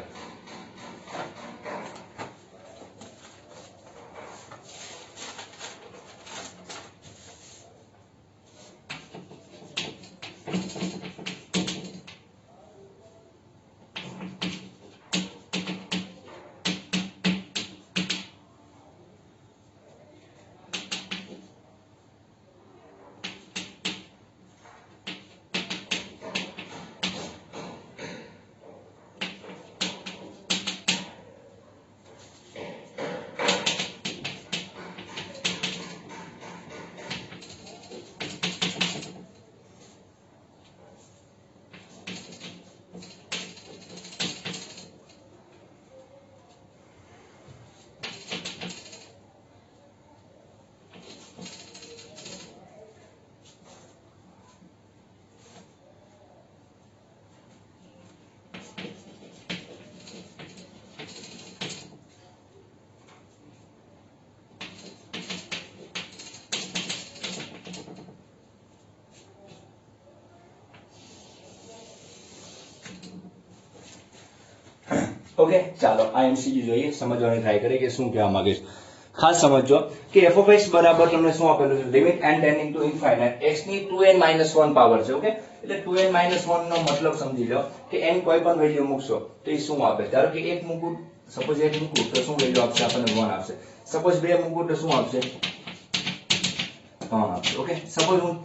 ઓકે, ચાલો આ એમસીક્યુ જોઈએ, સમજવાની ટ્રાય કરીએ કે શું કહેવા માંગે છે. ખાસ સમજો કે f of x બરાબર તમને શું આપેલું છે? Limit n tending to infinite x ની 2n - 1 પાવર છે. ઓકે, એટલે 2n - 1 નો મતલબ સમજી લો કે n કોઈ પણ વેલ્યુ મૂકશો તો એ શું આપે? ધારો કે 1 મૂકું, સપોઝ 1 મૂકું તો શું વેલ્યુ આપશે? આપણને 1 આપશે. સપોઝ 2 મૂકું તો શું આપશે? 3 આપશે. ઓકે, સપોઝ હું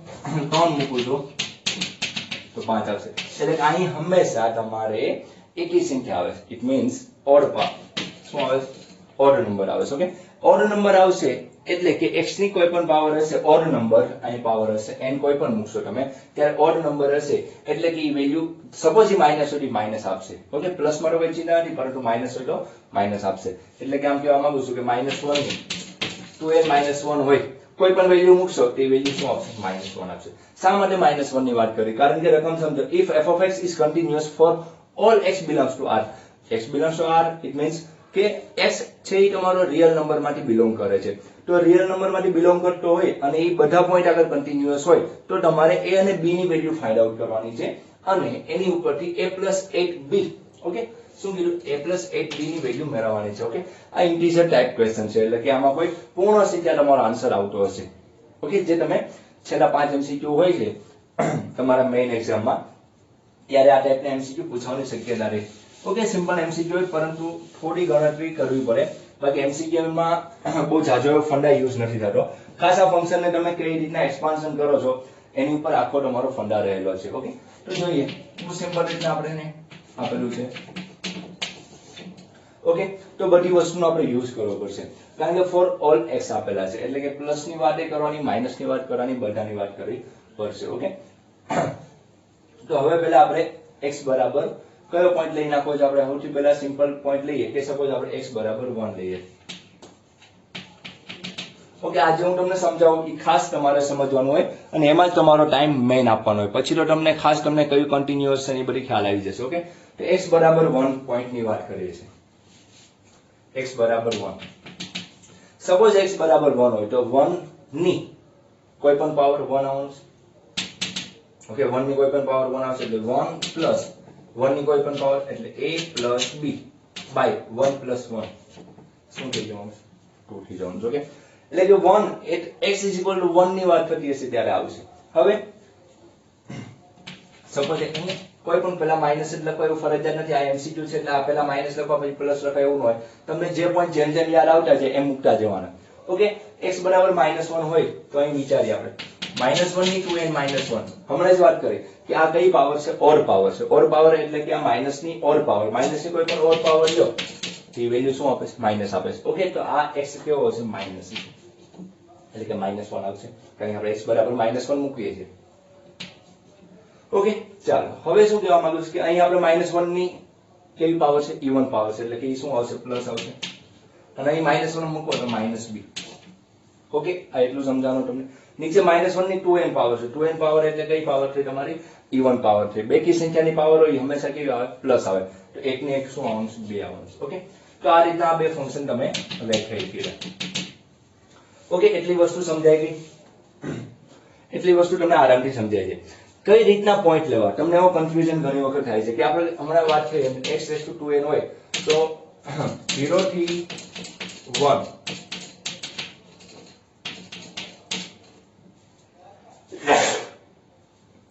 3 મૂકું છું તો 5 આવશે. એટલે કે અહીં હંમેશા તમારે એકી સંખ્યા આવે છે. It means odd power. શું આવે છે? ઓડ નંબર આવે છે. ઓકે, ઓડ નંબર આવશે એટલે કે x ની કોઈ પણ પાવર હશે ઓડ નંબર, અહીં પાવર હશે n કોઈ પણ મૂકશો તમે ત્યારે ઓડ નંબર હશે એટલે કે એ વેલ્યુ સપોઝ માઈનસ હોય માઈનસ આપશે. ઓકે, પ્લસ માં તો કોઈ ચિહ્ન નથી પરંતુ માઈનસ હોય તો માઈનસ આપશે. એટલે કે આમ કહેવા માંગુ છું કે -1 2n - 1 હોય કોઈ પણ વેલ્યુ મૂકશો તે વેલ્યુ શું આપશે? -1 આપશે. શા માટે -1 ની વાત કરી? કારણ કે રકમ સમજો, if f of x is continuous for all x belongs to r. x belongs to r, it means કે x છે એ તમારો રિયલ નંબર માંથી બિલોંગ કરે છે. તો રિયલ નંબર માંથી બિલોંગ કરતો હોય અને એ બધા પોઈન્ટ આગળ કન્ટિન્યુઅસ હોય તો તમારે a અને b ની વેલ્યુ ફાઇન્ડ આઉટ કરવાની છે અને એની ઉપરથી a + 8b. ઓકે, શું કીધું? a + 8b ની વેલ્યુ મેળવવાની છે. ઓકે, આ ઇન્ટીજર ટાઈપ ક્વેશ્ચન છે એટલે કે આમાં કોઈ પૂર્ણ સંખ્યા તમારો આન્સર આવતો હશે. ઓકે, જે તમે છેલ્લા 5 એમસીક્યુ હોય છે તમારા મેઇન એક્ઝામમાં ત્યારે આ ટાઈપના એમસીક્યુ પૂછવાની શક્યતા રહે. ઓકે, સિમ્પલ એમસીક્યુ હોય પરંતુ થોડી ગણતરી કરવી પડે. બાકી એમસીક્યુ માં બહુ જાજો એવો ફંડા યુઝ નથી થતો. ખાસ આ ફંક્શનને તમે કઈ રીતના એક્સપાન્શન કરો છો એની ઉપર આખો તમારો ફંડા રહેલો છે. ઓકે, તો જોઈએ બહુ સિમ્પલ રીતના આપણે આપેલું છે. ઓકે, તો બધી વસ્તુનો આપણે યુઝ કરવો પડશે કારણ કે ફોર ઓલ x આપેલા છે એટલે કે પ્લસ ની વાત કરવાની, માઈનસ ની વાત કરવાની, બધાની વાત કરવી પડશે. ઓકે, તો હવે પહેલા આપણે x બરાબર કયો પોઈન્ટ લઈ નાખો છે? આપણે સૌથી પહેલા સિમ્પલ પોઈન્ટ લઈએ કે સપોઝ આપણે x બરાબર 1 લઈએ. ઓકે, આજે હું તમને સમજાવું એ ખાસ તમારે સમજવાનું હોય અને એમાં જ તમારો ટાઈમ મેઇન આપવાનો હોય. પછી તો તમને ખાસ તમને કયું કન્ટિન્યુઅસ છે એ બધી ખ્યાલ આવી જશે. ઓકે, તો x બરાબર 1 પોઈન્ટ ની વાત કરીએ છીએ. x બરાબર 1. સપોઝ x બરાબર 1 હોય તો 1 ની કોઈ પણ પાવર 1 આવશે. ઓકે, 1 ની કોઈ પણ પાવર 1 આવશે એટલે 1 પ્લસ 1 ની કોઈ પણ પાવર એટલે a plus b by 1 plus 1 શું થઈ જવાનું? 2 થઈ જવાનું. ઓકે, એટલે કે 1 x = 1 ની વાત કરતી હશે ત્યારે આવશે. હવે સપોઝ અહીં કોઈ પણ પેલા માઈનસ એટલે કોઈ ફરજિયાત નથી. આ એમસીક્યુ છે એટલે આ પેલા માઈનસ લખવા પછી પ્લસ લખાય એવું ન હોય. તમને જે પોઈન્ટ જેમ જેમ યાદ આવતા છે એમ મૂકતા જવાના. ઓકે, x બરાબર -1 હોય તો અહીં વિચારીએ આપણે -1 ની 2n - 1 હમણાં જ વાત કરી કે આ કઈ પાવર છે? ઓડ પાવર છે. ઓડ પાવર એટલે કે આ માઈનસ ની ઓડ પાવર, માઈનસ ની કોઈ પણ ઓડ પાવર લો તો વેલ્યુ શું આપે છે? માઈનસ આપે છે. ઓકે, તો આ x કેવો હશે? માઈનસ, એટલે કે -1 આવશે કારણ કે આપણે x બરાબર -1 મૂકીએ છીએ. ઓકે, ચાલો હવે શું કહેવા માંગુ છું કે અહીં આપણે -1 ની કેવી પાવર છે, ઇવન પાવર છે, એટલે કે એ શું આવશે, પ્લસ આવશે, અને અહીં -1 મૂકો તો -b. ઓકે, આ એટલું સમજાવવાનું તમને. નીચે -1 ની 2n પાવર છે, 2n પાવર એટલે કઈ પાવર થઈ તમારી, ઇવન પાવર થઈ. બેકી સંખ્યાની પાવર હોય હંમેશા કેવી આવે, પ્લસ આવે. તો એક ની એક શું આવવાનું, 2 આવવાનું. ઓકે, તો આ રીતના આ બે ફંક્શન તમે વ્યાખ્યાયિત કર્યા. ઓકે, એટલી વસ્તુ સમજાઈ ગઈ, એટલી વસ્તુ તમને આરામથી સમજાય છે. કઈ રીતના પોઈન્ટ લેવા, તમને એવો કન્ફ્યુઝન ઘણી વખત થાય છે કે આપણે હમણાં વાત કરીએ x2n હોય તો 0 થી 1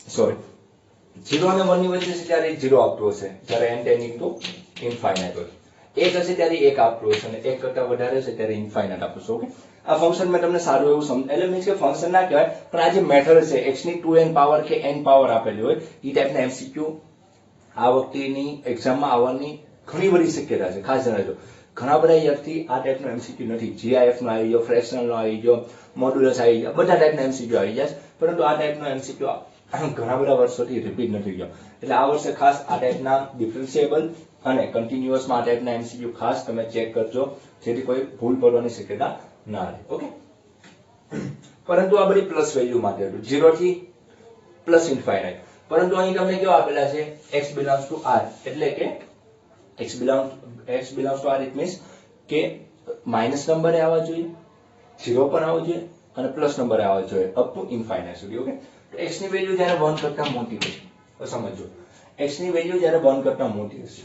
સોરી 0 અને 1 ની વચ્ચે છે ત્યારે 0 આપતું હશે, જ્યારે n ટેન્ડિંગ ટુ ઇન્ફાઇનાઇટ હોય. 1 હશે ત્યારે 1 આપતું હશે, અને 1 કરતા વધારે હશે ત્યારે ઇન્ફાઇનાઇટ આપતું હશે. ઓકે, આ ફંક્શન મેં તમને સારું એવું એટલે મીન્સ કે ફંક્શન ના કહેવાય, પણ આ જે મેથડ છે x ની 2n પાવર કે n પાવર આપેલી હોય એ ટાઈપના MCQ આ વખતેની એક્ઝામમાં આવવાની ઘણી બધી શક્યતા છે. ખાસ જણાવજો, ઘણા બધા યરથી આ ટાઈપનો MCQ નથી. GIF નો આવી ગયો, ફ્રેક્શનલ નો આવી ગયો, મોડ્યુલસ આવી ગયા, બધા ટાઈપના MCQ આવી જાય, પરંતુ આ ટાઈપનો MCQ ઘણા બધા વર્ષોથી રિપીટ નથી ગયો. એટલે આ વર્ષે ખાસ આ ટાઈપના ડિફરન્શિયેબલ અને કન્ટિન્યુઅસમાં આ ટાઈપના MCQ ખાસ તમે ચેક કરજો, જેથી કોઈ ભૂલ પડવાની શક્યતા ના રહે. ઓકે, પરંતુ આ બધી પ્લસ વેલ્યુ માટે હતું, 0 થી પ્લસ ઇન્ફાઇનાઇટ. પરંતુ અહીં તમને કેવા આપેલા છે, x belongs to r, એટલે કે x belongs to r it means કે માઇનસ નંબરે આવવા જોઈએ, 0 પણ આવવો જોઈએ, અને પ્લસ નંબરે આવવા જોઈએ, અપ ટુ ઇન્ફાઇનાઇટ સુધી. ઓકે, તો x ની વેલ્યુ જ્યારે 1 કરતા મોટી હશે, તો સમજો x ની વેલ્યુ જ્યારે 1 કરતા મોટી હશે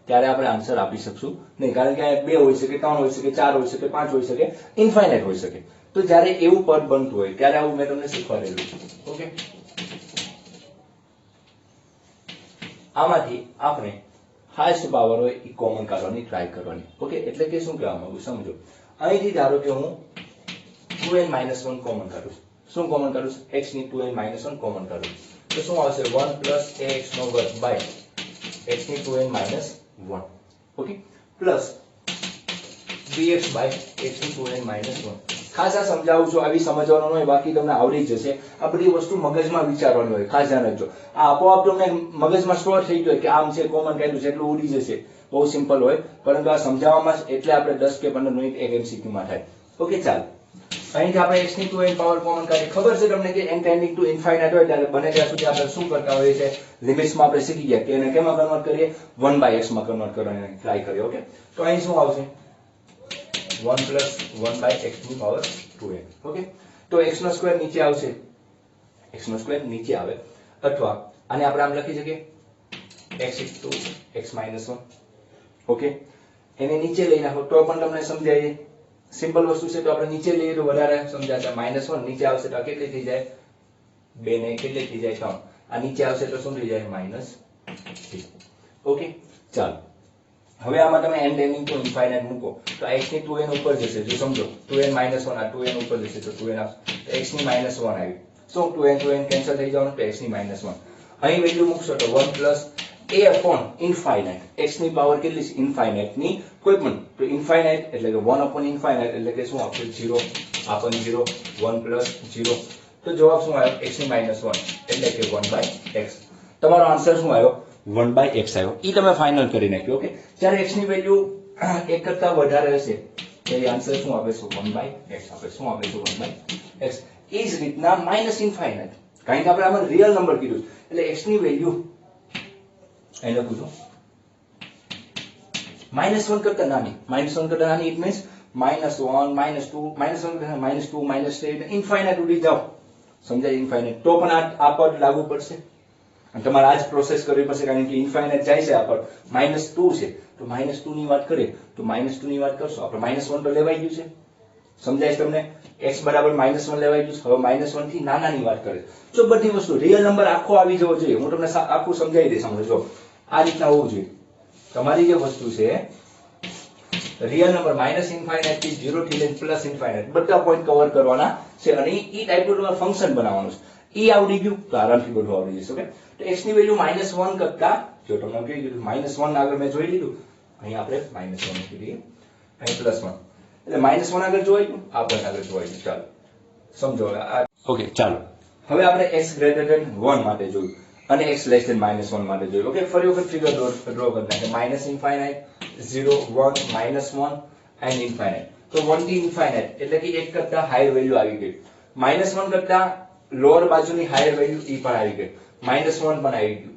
ત્યારે આપણે આન્સર આપી શકશું નહીં, કારણ કે 2 હોઈ શકે, 3 હોઈ શકે, 4 હોઈ શકે, 5 હોઈ શકે, ઇન્ફાઇનાઇટ હોઈ શકે. તો જ્યારે એવું પદ બનતું હોય ત્યારે આવું મેં તમને શીખવાડેલું છે. ઓકે, આમાંથી આપણે હાઈએસ્ટ પાવર હોય એ કોમન કાઢવાની ટ્રાય કરવાની. ઓકે, એટલે કે શું કહેવા માંગુ, સમજો અહીંથી ધારો કે હું 2n - 1 કોમન કાઢું. શું કોમન કાઢું, x ની 2n - 1 કોમન કાઢું, તો શું આવશે, 1 + ax² બાય x ની 2n - 1. Okay, plus bx by x ની 2n - 1. ખાસ આ સમજાવું છું, આવી સમજવાનું હોય, બાકી તમને આવડી જશે. આ બધી વસ્તુ મગજમાં વિચારવાની હોય, ખાસ ધ્યાન રાખજો. આ આપોઆપ તમને મગજમાં સ્ટોર થઈ ગયો કે આમ છે, કોમન કાઢ્યું છે એટલું ઉડી જશે, બહુ સિમ્પલ હોય, પરંતુ આ સમજાવવામાં એટલે આપણે 10 કે 15 મિનિટ એક MCQ માં થાય. ઓકે, ચાલો અહીંથી આપણે x ની 2n પાવર કોમન કાઢી. ખબર છે તમને કે n ટેન્ડિંગ ટુ ઇન્ફાઇનાઇટ હોય ત્યારે બને ત્યાં સુધી આપણે શું કરતા હોઈએ છીએ, લિમિટ્સમાં આપણે શીખી ગયા કે એને કેમાં કન્વર્ટ કરીએ, 1/x માં કન્વર્ટ કરવાની ટ્રાય કરીએ. ઓકે, તો અહીં શું આવશે, 1 + 1/x ની પાવર 2n. ઓકે, તો x નો સ્ક્વેર નીચે આવશે, x નો સ્ક્વેર નીચે આવે, અથવા આને આપણે આમ લખી શકીએ x * x - 1. ઓકે, એને નીચે લઈ નાખો તો પણ તમને સમજાય છે. સિમ્પલ વસ્તુ છે, તો આપણે નીચે લઈએ તો વધારે સમજાશે. -1 નીચે આવશે તો આ કેટલી થઈ જાય, 2 ને કેટલી થઈ જાય, 3. આ નીચે આવશે તો શું થઈ જાય, -3. ઓકે, ચાલો હવે આમાં તમે n ટેન્ડિંગ ટુ ઇન્ફાઇનાઇટ મૂકો તો x ની 2n ઉપર જશે. જો સમજો 2n - 1 આ 2n ઉપર જશે તો 2n આવશે, તો x ની -1 આવી. શું 2n કેન્સલ થઈ જવાનું, તો x ની -1. અહીં વેલ્યુ મૂકશો તો 1 + a/ઇન્ફાઇનાઇટ. x ની પાવર કેટલી છે, ઇન્ફાઇનાઇટ ની કોઈ પણ, તો ઇન્ફાઇનાઇટ એટલે કે 1/ઇન્ફાઇનાઇટ એટલે કે શું આપશે, 0. આ પણ 0, 1 + 0. તો જવાબ શું આવ્યો, x ની -1 એટલે કે 1/x. તમારો આન્સર શું આવ્યો, 1/x આવ્યો. ઈ તમે ફાઇનલ કરી નાખ્યો. ઓકે, જ્યારે x ની વેલ્યુ 1 કરતા વધારે હશે ત્યારે આન્સર શું આપે છે, 1/x આપે. શું આપે છે, 1/x. એ જ રીતના -ઇન્ફાઇનાઇટ, કારણ કે આપણે આમાં રિયલ નંબર કીધું એટલે x ની વેલ્યુ અહીં લખું છું -1 કરતા નાની, -1 કરતા નાની ઇટ મીન્સ -1 -2 -1 -2 -3 ઇન્ફાઇનાઇટ સુધી જાઓ, સમજાય, ઇન્ફાઇનાઇટ. તો પણ આ પદ લાગુ પડશે અને તમારે આ જ પ્રોસેસ કરવી પડશે, કારણ કે ઇન્ફાઇનાઇટ જાય છે આ પદ. -2 છે તો -2 ની વાત કરીએ તો -2 ની વાત કરશો આપણે, -1 તો લેવાઈ ગયું છે, સમજાય તમને, x બરાબર -1 લેવાઈ ગયું છે. હવે -1 થી નાનાની વાત કરે, જો બધી વસ્તુ રિયલ નંબર આખો આવી જવો જોઈએ. હું તમને આખું સમજાવી દઈશ, સમજો આ રીતના હોવું જોઈએ. તમારી જે વસ્તુ છે રિયલ નંબર -ઇન્ફાઇનાઇટ થી 0 થી લઈને +ઇન્ફાઇનાઇટ બધા પોઈન્ટ કવર કરવાના છે, અને ઈ ટાઈપનું તમારે ફંક્શન બનાવવાનું છે. ઈ આવડી ગયું તો આરામથી બધું આવડી જશે. ઓકે, તો x ની વેલ્યુ -1 કરતા, જો તમને કહી દીધું -1 આગળ મેં જોઈ લીધું, અહીં આપણે -1 મૂકી દઈએ, અહીં +1 એટલે -1 આગળ જોવાઈ ગયું, આ પણ આગળ જોવાઈ ગયું. ચાલો સમજો. ઓકે, ચાલો હવે આપણે x ગ્રેટર ધેન 1 માટે જોયું અને x લેસ ધેન -1 માટે જોયું. ઓકે, ફરી વખત ફિગર ડ્રો કરી નાખીએ. Minus infinite, 0, 1, -1 and infinite. તો 1 થી ઇન્ફાઇનાઇટ એટલે કે 1 કરતા હાયર વેલ્યુ આવી ગઈ. -1 કરતા લોઅર બાજુની હાયર વેલ્યુ ઈ પણ આવી ગઈ. -1 પણ આવી ગયું,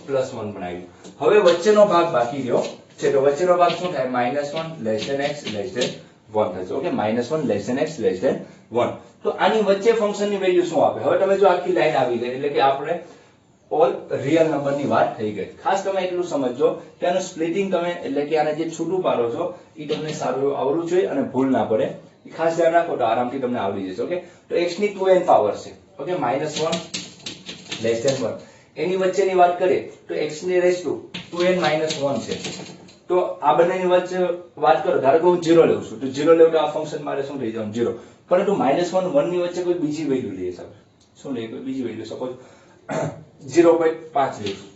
+1 પણ આવી ગયું. હવે વચ્ચેનો ભાગ બાકી રહ્યો છે. તો વચ્ચેનો ભાગ શું થાય? -1 less than x less than 1 થશે. Okay, -1 less than x less than 1. તો આની વચ્ચે ફંક્શનની વેલ્યુ શું આપે? હવે તમે જો આખી લાઈન આવી ગઈ એટલે કે આપણે ઓલ રિયલ નંબરની વાત થઈ ગઈ. ખાસ તમે એટલું સમજજો કે આનું સ્પ્લિટિંગ તમે એટલે કે આને જે છૂટું પાડો છો એ તમને સારું એવું આવડવું જોઈએ અને ભૂલ ના પડે. એ ખાસ ધ્યાન રાખો તો આરામથી તમને આવડી જશે. ઓકે, તો x ની 2n પાવર છે. Okay, -1 less than 1. એની વચ્ચેની વાત કરીએ તો x ની રેઝ ટુ 2n -1 છે. તો આ બંનેની વચ્ચે વાત કરો, ધારો કે હું 0 લઉં છું તો 0 લેવું તો આ ફંક્શન મારે શું થઈ જવાનું? 0. પરંતુ -1 1 ની વચ્ચે કોઈ બીજી વેલ્યુ લઈ શકો. શું લઈ? કોઈ બીજી વેલ્યુ, સપોઝ 0.5 લઈશું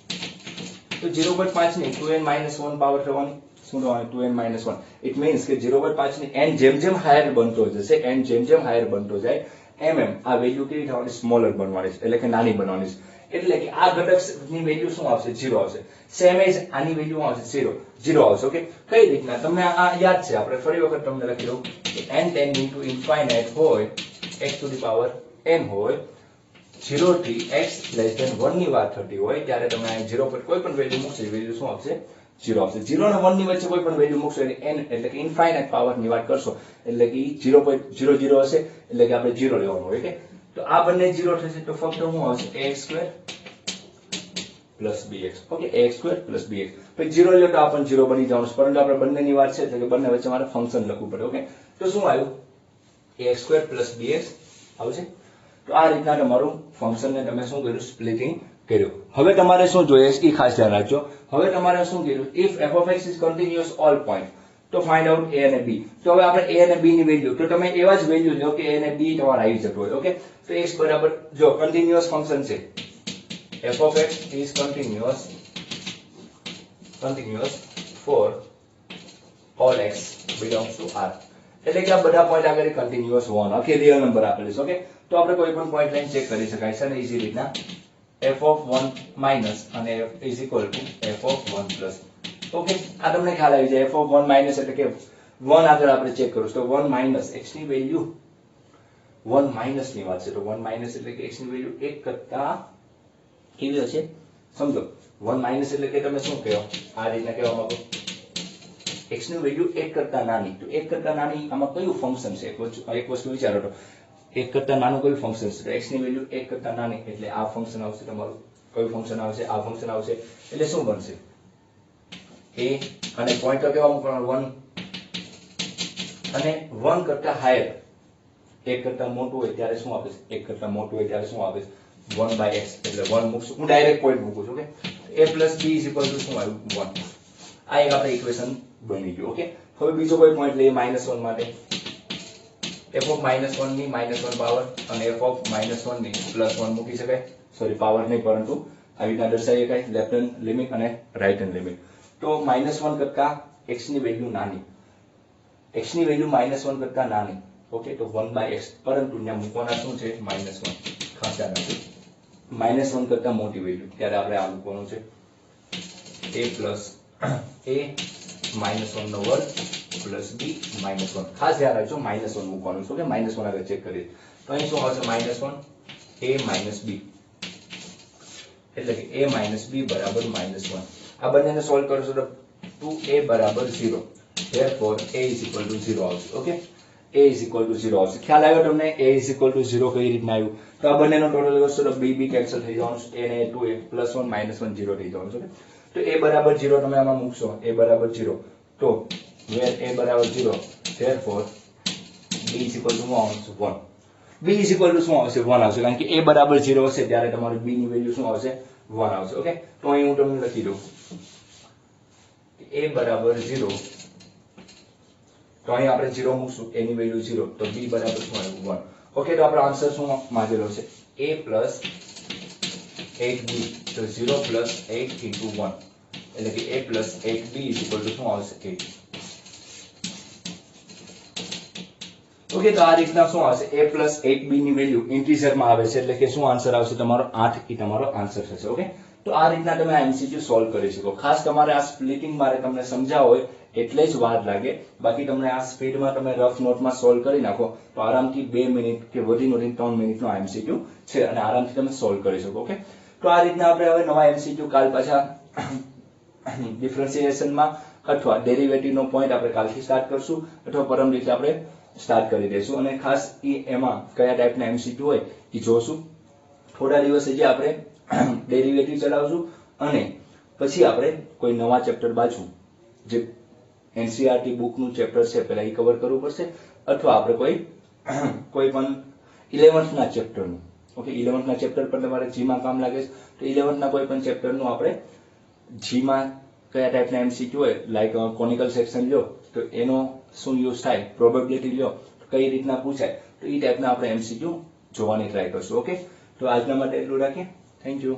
તો 0.5 ની 2n -1 પાવર થવાની શું થવાની? 2n -1. ઇટ મીન્સ કે 0.5 ની n જેમ જેમ હાયર બનતો જશે, n જેમ જેમ હાયર બનતો જાય એમ આ વેલ્યુ કેવી થવાની? સ્મોલર બનવાની છે, એટલે કે નાની બનવાની છે. એટલે કે આ ઘટકની વેલ્યુ શું આવશે? 0 આવશે. સેમ એઝ આની વેલ્યુ આવશે 0 આવશે. ઓકે, કઈ રીતના? તમને આ યાદ છે? આપણે ફરી વખત તમને લખી દઉં કે n ટેન્ડિંગ ટુ ઇન્ફાઇનાઇટ હોય, x to the power n હોય, 0 થી x લેસ ધેન 1 ની વાત થતી હોય ત્યારે તમે 0 પર કોઈ પણ વેલ્યુ મૂકશો એ વેલ્યુ શું આવશે? 0 આવશે. 0 અને 1 ની વચ્ચે કોઈ પણ વેલ્યુ મૂકશો એટલે n એટલે કે ઇન્ફાઇનાઇટ પાવર ની વાત કરશો એટલે કે 0.00 હશે એટલે કે આપણે 0 લેવાનું હોય. ઓકે, તો આ બંને 0 થશે તો ફક્ત શું આવશે? ax² + bx. Okay, ax² + bx. પછી 0 લ્યો તો આ પણ 0 બની જવાનું છે, પરંતુ આપણે બંનેની વાત છે એટલે કે બંને વચ્ચે મારે ફંક્શન લખવું પડે. ઓકે, તો શું આવ્યું? ax² + bx આવશે. તો આ રીતના તમારું ફંક્શન ને તમે શું કર્યું? સ્પ્લિટિંગ કર્યું. હવે તમારે શું જોઈએ એ ખાસ ધ્યાન રાખજો. હવે તમારે શું કર્યું? if f of x is continuous all point તો ફાઇન્ડ આઉટ a અને b. તો હવે આપણે a અને b ની વેલ્યુ, તો તમે એવા જ વેલ્યુ લો કે a અને b તમારે આવી જતું હોય. ઓકે, તો x બરાબર, જો કન્ટિન્યુઅસ ફંક્શન છે, f of x is continuous for all x belongs to R. એટલે કે આ બધા પોઈન્ટ આગળ કન્ટિન્યુઅસ હોવાનો, આખી રિયલ નંબર આપેલી છે. ઓકે, તો આપણે કોઈ પણ પોઈન્ટ લઈને ચેક કરી શકાય છે ને ઈઝી રીતના. f of 1 માઇનસ અને f is equal to f of 1 plus. Okay, આ તમને ખ્યાલ આવી જાય. f of 1 માઇનસ એટલે કે 1 આગળ આપણે ચેક કરું તો 1 માઇનસ x ની વેલ્યુ 1 માઇનસ ની વાત છે તો 1 માઇનસ એટલે કે x ની વેલ્યુ 1 કરતા કેવી હશે? સમજો 1 માઇનસ એટલે કે તમે શું કહો? આ રીતના કહેવા માંગો x ની વેલ્યુ 1 કરતા નાની. તો 1 કરતા નાની આમાં કયું ફંક્શન છે? એક વસ્તુ વિચારો તો 1 કરતા નાનું કયું ફંક્શન છે? તો x ની વેલ્યુ 1 કરતા નાની એટલે આ ફંક્શન આવશે તમારું. કયું ફંક્શન આવશે? આ ફંક્શન આવશે. એટલે શું બનશે? a અને પોઈન્ટ તો કેવા મૂકવાનો? 1 અને 1 કરતા હાયર, 1 કરતા મોટું હોય ત્યારે શું આપે છે? 1 કરતા મોટું હોય ત્યારે શું આપે છે? 1/x એટલે 1 મૂકશું. હું ડાયરેક્ટ પોઈન્ટ મૂકું છું. ઓકે, a + b = શું આવ્યું? 1. આ એક આપણે ઇક્વેશન બની ગયું. ઓકે, હવે બીજો કોઈ પોઈન્ટ લઈએ -1 માટે. f of -1 ની -1 પાવર અને f of -1 ની +1 મૂકી શકાય. સોરી, પાવર નહીં પરંતુ આવી રીતના દર્શાવી શકાય, લેફ્ટ હેન્ડ લિમિટ અને રાઈટ હેન્ડ લિમિટ. તો -1 કરતા x ની વેલ્યુ નાની, x ની વેલ્યુ -1 કરતા નાની. ઓકે, તો 1/x, પરંતુ ત્યાં મૂકવાના શું છે? -1. ખાસ ધ્યાન રાખજો, -1 કરતા મોટી વેલ્યુ ત્યારે આપણે આ મૂકવાનું છે -1 નો વર્ગ + b -1. ખાસ ધ્યાન રાખજો, -1 મૂકવાનું છે. ઓકે, -1 આગળ ચેક કરીએ તો અહીં શું આવશે? -1 a - b એટલે કે a - b બરાબર -1. આ બંનેને સોલ્વ કરશો તો 2a = 0. therefore a = 0 આવશે. ઓકે, a = 0 આવશે. ખ્યાલ આવ્યો તમને? a = 0 કઈ રીતના આવ્યું? તો આ બંનેનો ટોટલ કરશો તો b કેન્સલ થઈ જવાનું છે. a ને 2a +1 -1 0 થઈ જવાનું છે. તો a = 0 તમે આમાં મૂકશો, a = 0. તો where a = 0 therefore b = 1. b = શું આવશે? 1 આવશે. કારણ કે a = 0 હશે ત્યારે તમારું b ની વેલ્યુ શું આવશે? 1 આવશે. ઓકે, તો અહીં હું તમને લખી દઉં a = 0. તો અહીં આપણે 0 મૂકશું, a ની વેલ્યુ 0, તો b બરાબર શું આવ્યું? 1. ઓકે, તો આપણો આન્સર શું માંગેલો છે? a + 8b. તો 0 + 8 × 1 એટલે કે a + 8b = શું આવશે? 8. ઓકે, તો આ રીતના શું આવશે, a પ્લસ 8b ની વેલ્યુ ઇન્ટીજરમાં આવે છે, એટલે કે શું આન્સર આવશે તમારો 8 એ તમારો આન્સર થશે. ઓકે, તો આ રીતના તમે આ એમસીક્યુ સોલ્વ કરી શકો. ખાસ તમારે આ સ્પ્લિટિંગ મારે તમને સમજાવો હોય એટલે જ વાર લાગે, બાકી તમને આ સ્પીડમાં તમે રફ નોટમાં સોલ્વ કરી નાખો તો આરામથી 2 મિનિટ કે વધીને 3 મિનિટનો આ એમસીક્યુ છે અને આરામથી તમે સોલ્વ કરી શકો. ઓકે, તો આ રીતના આપણે હવે નવા એમસીક્યુ કાલ પાછા ડિફરન્શિએશનમાં અથવા ડેરિવેટિવનો પોઈન્ટ આપણે કાલથી સ્ટાર્ટ કરશું અથવા પરમ દિવસે આપણે સ્ટાર્ટ કરી દઈશું. અને ખાસ એમાં કયા ટાઈપના એમસીક્યુ હોય એ જોશું. થોડા દિવસે જે આપણે ડેરિવેટિવ ચલાવશું અને પછી આપણે કોઈ નવા ચેપ્ટર બાજુ જે એનસીઆરટી બુકનું ચેપ્ટર છે પહેલા એ કવર કરવું પડશે, અથવા આપણે કોઈ પણ 11th ના ચેપ્ટરનું. ઓકે, 11th ના ચેપ્ટર પર તમારે જીમાં કામ લાગે છે તો 11th ના કોઈ પણ ચેપ્ટરનું આપણે જીમાં કયા ટાઈપના એમસીક્યુ હોય, લાઈક કોનિકલ સેક્શન લ્યો તો એનો શું યુઝ થાય, પ્રોબેબિલિટી લ્યો તો કઈ રીતના પૂછાય, તો એ ટાઈપના આપણે એમસીક્યુ જોવાની ટ્રાય કરશું. ઓકે, તો આજના માટે એટલું રાખીએ. Thank you.